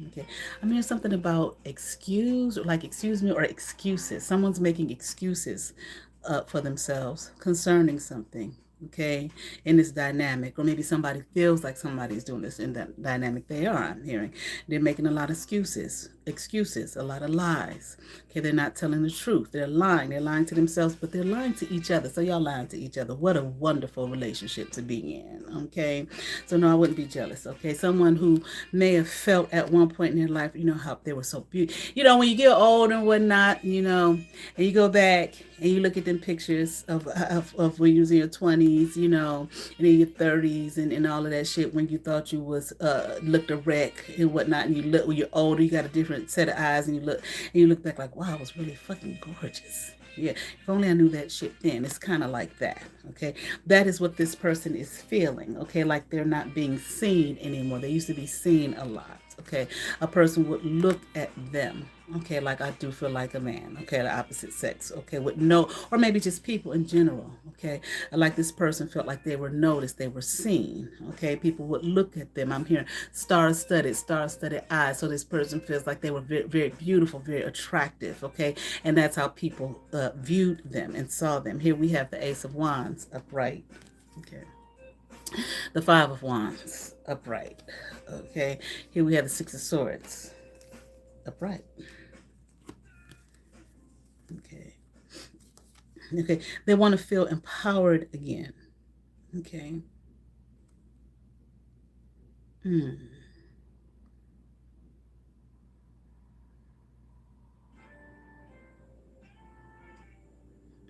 Okay, I'm hearing something about excuse me, or excuses. Someone's making excuses for themselves concerning something. okay, in this dynamic, or maybe somebody feels like somebody's doing this in that dynamic. They are, I'm hearing. They're making a lot of excuses, a lot of lies. Okay, they're not telling the truth. They're lying. They're lying to themselves, but they're lying to each other. So y'all lying to each other. What a wonderful relationship to be in. Okay, so no, I wouldn't be jealous. Okay, someone who may have felt at one point in their life, you know, how they were so beautiful. You know, when you get old and whatnot, you know, and you go back and you look at them pictures of when you was in your 20s, you know, and in your 30s and all of that shit when you thought you was looked a wreck and whatnot, and you look when you're older, you got a different set of eyes, and you look back like, wow, I was really fucking gorgeous. Yeah, if only I knew that shit then. It's kind of like that. Okay, that is what this person is feeling. Okay, like they're not being seen anymore. They used to be seen a lot. Okay, a person would look at them. Okay, like I do feel like a man. Okay, the opposite sex. Okay, with no, or maybe just people in general. Okay, like this person felt like they were noticed, they were seen. Okay, people would look at them. I'm hearing star-studded eyes. So this person feels like they were very, very beautiful, very attractive. Okay, and that's how people viewed them and saw them. Here we have the Ace of Wands upright. Okay, the Five of Wands upright. Okay, here we have the Six of Swords upright. Okay. Okay. They want to feel empowered again. Okay. Mm.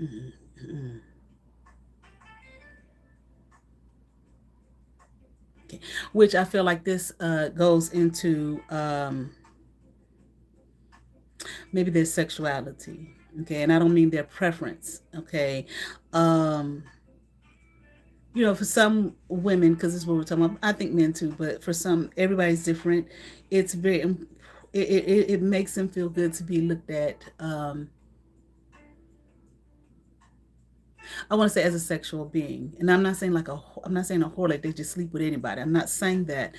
Mm. Mm. Okay. Which I feel like this goes into maybe their sexuality. Okay. And I don't mean their preference. Okay. Um, you know, for some women, because this is what we're talking about, I think men too, but for some, everybody's different. It's very, it makes them feel good to be looked at. I want to say as a sexual being, and I'm not saying a whore like they just sleep with anybody. I'm not saying that.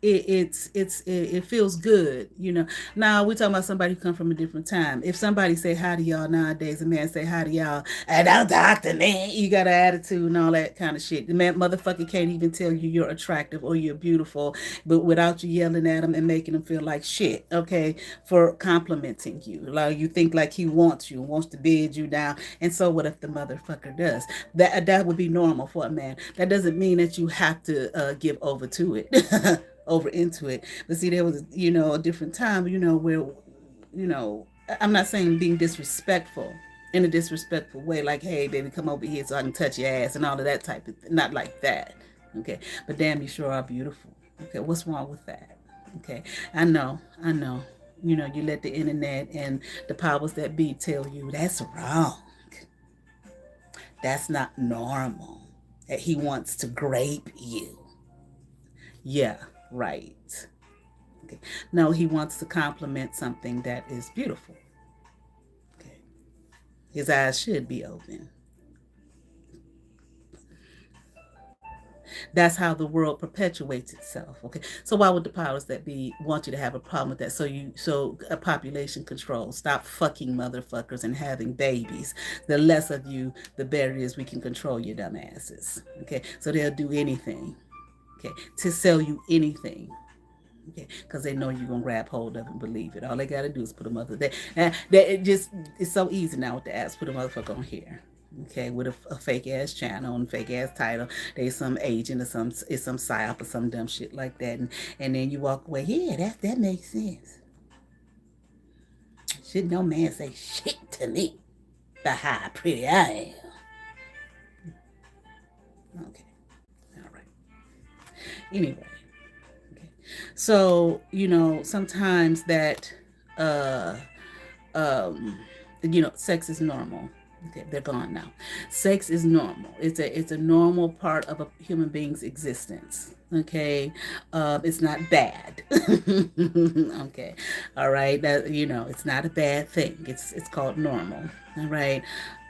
It feels good, you know. Now we're talking about somebody who come from a different time. If somebody say hi to y'all nowadays, a man say hi to y'all, and don't talk to me, you got an attitude and all that kind of shit. The man motherfucker can't even tell you you're attractive or you're beautiful, but without you yelling at him and making him feel like shit, okay, for complimenting you. Like you think like he wants to bid you down. And so what if the motherfucker does? That would be normal for a man. That doesn't mean that you have to give over to it. Over into it. But see, there was, you know, a different time, you know, where, you know, I'm not saying being disrespectful in a disrespectful way, like, hey, baby, come over here so I can touch your ass and all of that type of thing. Not like that. Okay. But damn, you sure are beautiful. Okay. What's wrong with that? Okay. I know. You know, you let the internet and the powers that be tell you that's wrong. That's not normal. That he wants to grape you. Yeah, right. Okay. No, he wants to compliment something that is beautiful. Okay. His eyes should be open. That's how the world perpetuates itself. Okay. So why would the powers that be want you to have a problem with that? So a population control. Stop fucking motherfuckers and having babies. The less of you, the better it is we can control your dumb asses. Okay. So they'll do anything. Okay. To sell you anything. Okay, because they know you're gonna grab hold of it and believe it. All they gotta do is put a mother there. That it just it's so easy now with the apps. Put a motherfucker on here. Okay, with a fake ass channel and fake ass title. There's some agent or some psyop or some dumb shit like that, and then you walk away. Yeah, that makes sense. Should no man say shit to me. The how pretty I am. Okay, all right. Anyway. So, you know, sometimes that, uh, um, you know, sex is normal. Okay, they're gone now. Sex is normal. It's a normal part of a human being's existence. Okay, it's not bad. Okay, all right. That you know, it's not a bad thing. It's called normal. All right.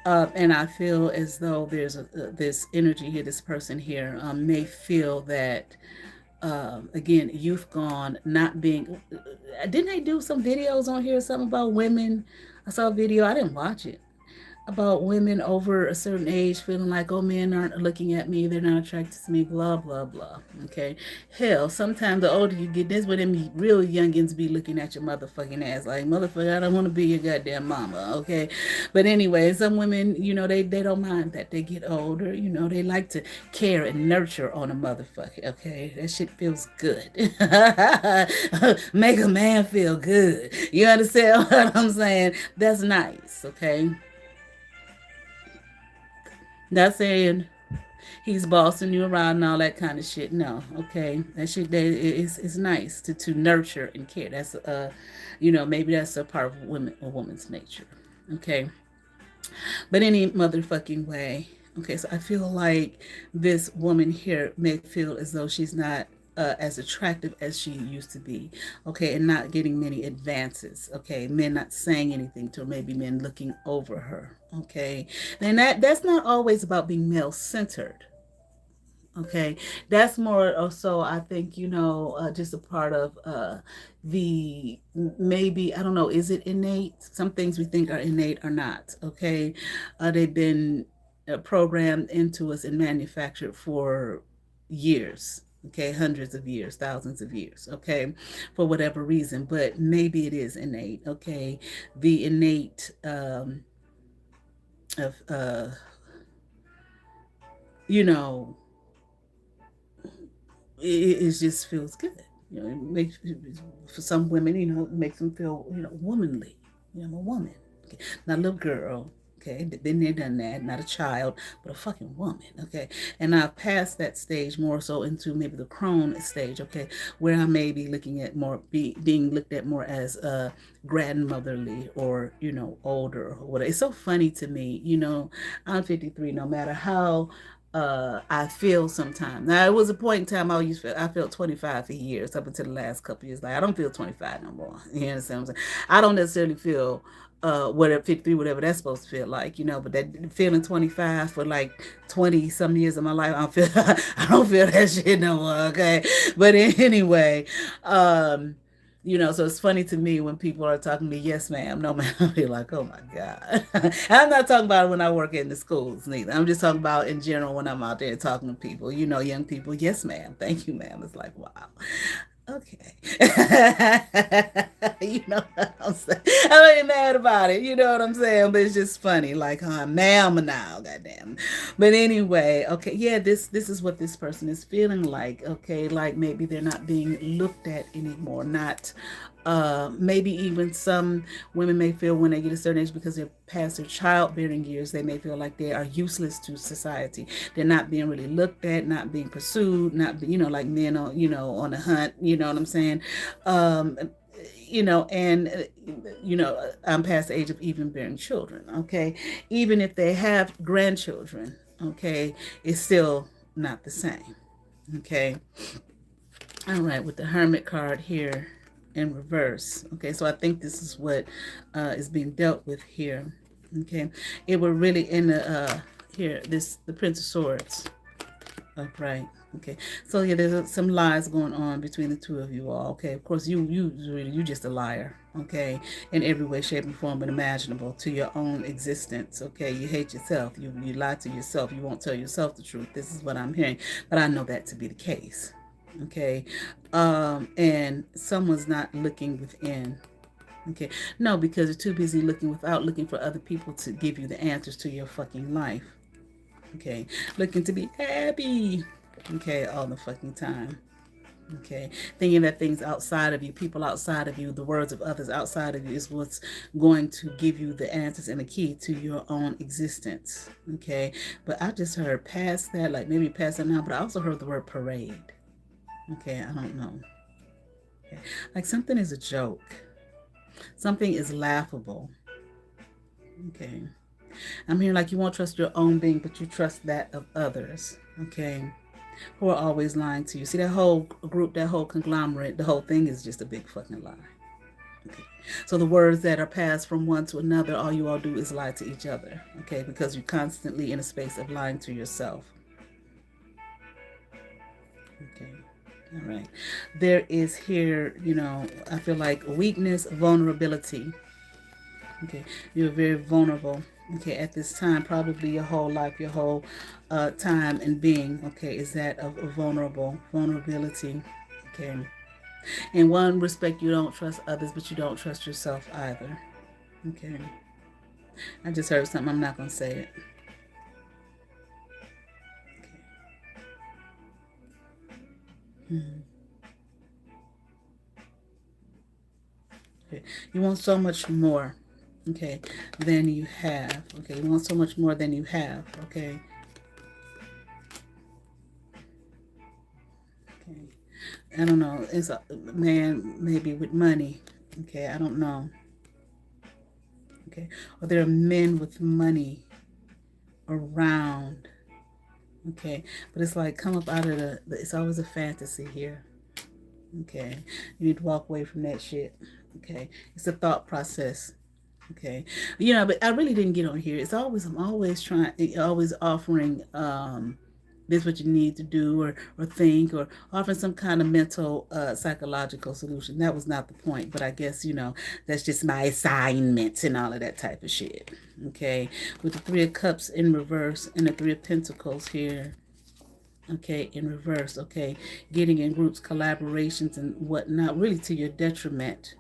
And I feel as though there's this energy here. This person here may feel that again, youth gone, not being. Didn't they do some videos on here, something about women? I saw a video, I didn't watch it, about women over a certain age feeling like, oh, men aren't looking at me, they're not attracted to me, blah blah blah. Okay, hell, sometimes the older you get, this when them real youngins be looking at your motherfucking ass like, motherfucker, I don't want to be your goddamn mama. Okay, but anyway, some women, they don't mind that they get older. They like to care and nurture on a motherfucker. Okay, that shit feels good. Make a man feel good. You understand what I'm saying? That's nice. Okay. Not saying he's bossing you around and all that kind of shit. No, okay, that shit that is nice to nurture and care. That's maybe that's a part of a woman's nature. Okay, but any motherfucking way. Okay, so I feel like this woman here may feel as though she's not as attractive as she used to be, okay, and not getting many advances, okay, men not saying anything to her, maybe men looking over her, okay, and that's not always about being male centered, okay, that's more or so I think just a part of the maybe I don't know, is it innate? Some things we think are innate are not, okay, they've been programmed into us and manufactured for years, okay, hundreds of years, thousands of years, okay, for whatever reason, but maybe it is innate, okay, the innate of you know it just feels good. It makes for some women, it makes them feel, womanly. I'm a woman, okay? Not a little girl. Okay, been there, done that. Not a child, but a fucking woman. Okay, and I've passed that stage more so into maybe the crone stage. Okay, where I may be looking at being looked at more as grandmotherly or older or whatever. It's so funny to me. I'm 53. No matter how I feel sometimes. Now it was a point in time I felt 25 for years up until the last couple of years. Like I don't feel 25 no more. You understand what I'm saying? I don't necessarily feel whatever 53, whatever that's supposed to feel like, but that feeling 25 for like 20 some years of my life, I don't feel that shit no more, okay? But anyway, so it's funny to me when people are talking to me, yes, ma'am, no, ma'am. I'll be like, oh my God. I'm not talking about when I work in the schools neither. I'm just talking about in general when I'm out there talking to people, young people, yes, ma'am. Thank you, ma'am. It's like, wow. Okay. You know what I'm saying? I ain't mad about it. You know what I'm saying? But it's just funny. Like, ma'am now, goddamn. But anyway, okay, yeah, this is what this person is feeling like. Okay, like maybe they're not being looked at anymore. Not maybe even some women may feel when they get a certain age because they're past their childbearing years, they may feel like they are useless to society. They're not being really looked at, not being pursued, not like men on on a hunt. You know what I'm saying? Um, and I'm past the age of even bearing children. Okay, even if they have grandchildren, okay, it's still not the same. Okay. All right, with the Hermit card here in reverse. Okay, so I think this is what is being dealt with here. Okay, it were really in the here the Prince of Swords upright. Okay, so yeah, there's some lies going on between the two of you all. Okay, of course you just a liar. Okay, in every way, shape, and form imaginable to your own existence. Okay, you hate yourself. You lie to yourself. You won't tell yourself the truth. This is what I'm hearing, but I know that to be the case. Okay, and someone's not looking within. Okay, no, because you're too busy looking for other people to give you the answers to your fucking life. Okay, looking to be happy. Okay, all the fucking time. Okay, thinking that things outside of you, people outside of you, the words of others outside of you is what's going to give you the answers and the key to your own existence. Okay, but I just heard past that, like maybe past that now, but I also heard the word parade. Okay, I don't know. Okay. Like something is a joke, something is laughable. Okay, I'm hearing like you won't trust your own being, but you trust that of others. Okay, who are always lying to you. See, that whole group, that whole conglomerate, the whole thing is just a big fucking lie. Okay. So the words that are passed from one to another, all you all do is lie to each other. Okay, because you're constantly in a space of lying to yourself. Okay. All right. There is here, I feel like weakness, vulnerability. Okay. You're very vulnerable. okay, at this time, probably your whole life, your whole time and being, okay, is that of a vulnerability, okay. In one respect, you don't trust others, but you don't trust yourself either, okay. I just heard something, I'm not going to say it. Okay. Okay. You want so much more, okay, than you have, okay. You want so much more than you have, okay. Okay. I don't know. It's a man maybe with money, okay. I don't know, okay. Or there are men with money around, okay. But it's like come up out of it's always a fantasy here, okay. You need to walk away from that shit, okay. It's a thought process. Okay. But I really didn't get on here. I'm always trying, always offering, this what you need to do or think or offering some kind of mental, psychological solution. That was not the point, but I guess, that's just my assignment and all of that type of shit. Okay. With the Three of Cups in reverse and the Three of Pentacles here, okay, in reverse, okay, getting in groups, collaborations and whatnot, really to your detriment.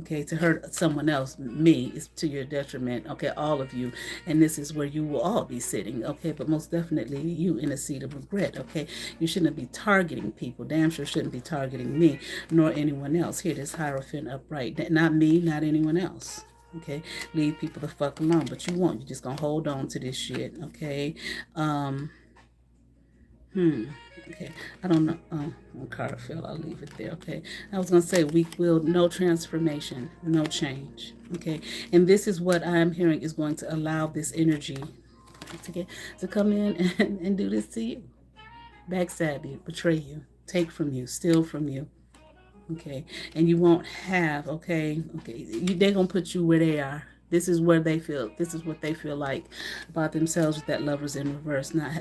Okay, to hurt someone else, me, is to your detriment. Okay, all of you. And this is where you will all be sitting. Okay, but most definitely you in a seat of regret. Okay, you shouldn't be targeting people. Damn sure shouldn't be targeting me nor anyone else. Here, this Hierophant upright. Not me, not anyone else. Okay, leave people the fuck alone. But you won't. You're just gonna hold on to this shit. Okay. Okay, I don't know. On card fell, I'll leave it there. Okay, I was gonna say weak-willed, no transformation, no change. Okay, and this is what I'm hearing is going to allow this energy to come in and do this to you, backstab you, betray you, take from you, steal from you. Okay, and you won't have. Okay, they're gonna put you where they are. This is where they feel. This is what they feel like about themselves with that Lovers in reverse. Now,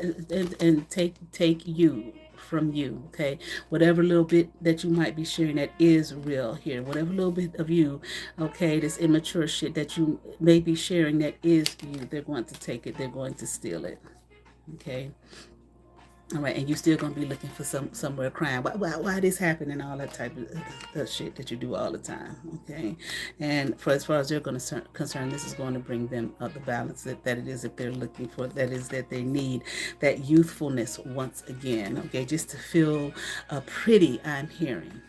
and take you from you. Okay, whatever little bit that you might be sharing that is real here. Whatever little bit of you, okay, this immature shit that you may be sharing that is you. They're going to take it. They're going to steal it. Okay. All right, and you're still gonna be looking for somewhere crying. Why this happened and all that type of shit that you do all the time. Okay, and as far as they're concerned, this is going to bring them the balance that it is that they're looking for. That is that they need that youthfulness once again. Okay, just to feel pretty. I'm hearing.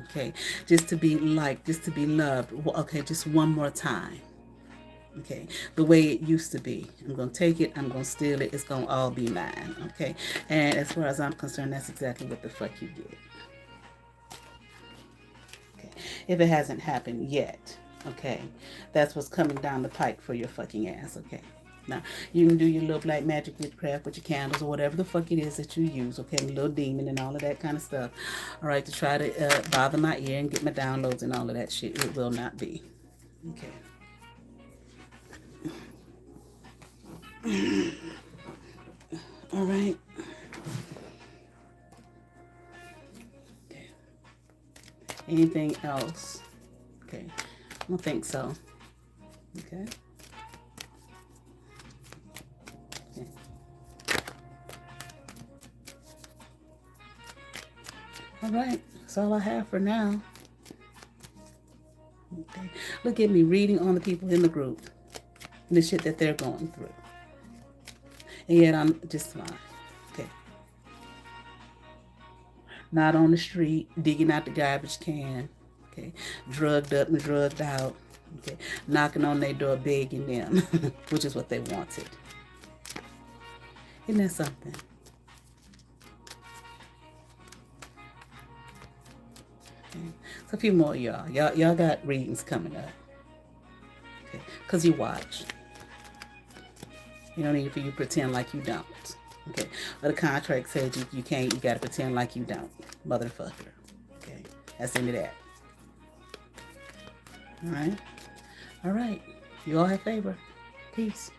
Okay, just to be liked, just to be loved. Okay, just one more time. Okay, the way it used to be. I'm going to take it, I'm going to steal it, it's going to all be mine. Okay, and as far as I'm concerned, that's exactly what the fuck you get. Okay, if it hasn't happened yet, okay, that's what's coming down the pike for your fucking ass. Okay, now you can do your little black magic witchcraft with your candles or whatever the fuck it is that you use. Okay, and the little demon and all of that kind of stuff. All right, to try to bother my ear and get my downloads and all of that shit. It will not be. Okay. All right. Okay. Anything else? Okay. I don't think so. Okay. Okay. All right. That's all I have for now. Okay. Look at me reading on the people in the group and the shit that they're going through. And yet I'm just fine. Okay. Not on the street, digging out the garbage can. Okay. Drugged up and drugged out. Okay. Knocking on their door, begging them, which is what they wanted. Isn't that something? Okay. So a few more y'all. Y'all got readings coming up. Okay. Because you watch. You don't need for you to pretend like you don't. Okay. But the contract says you can't, you got to pretend like you don't. Motherfucker. Okay. That's the end of that. All right. All right. You all have favor. Peace.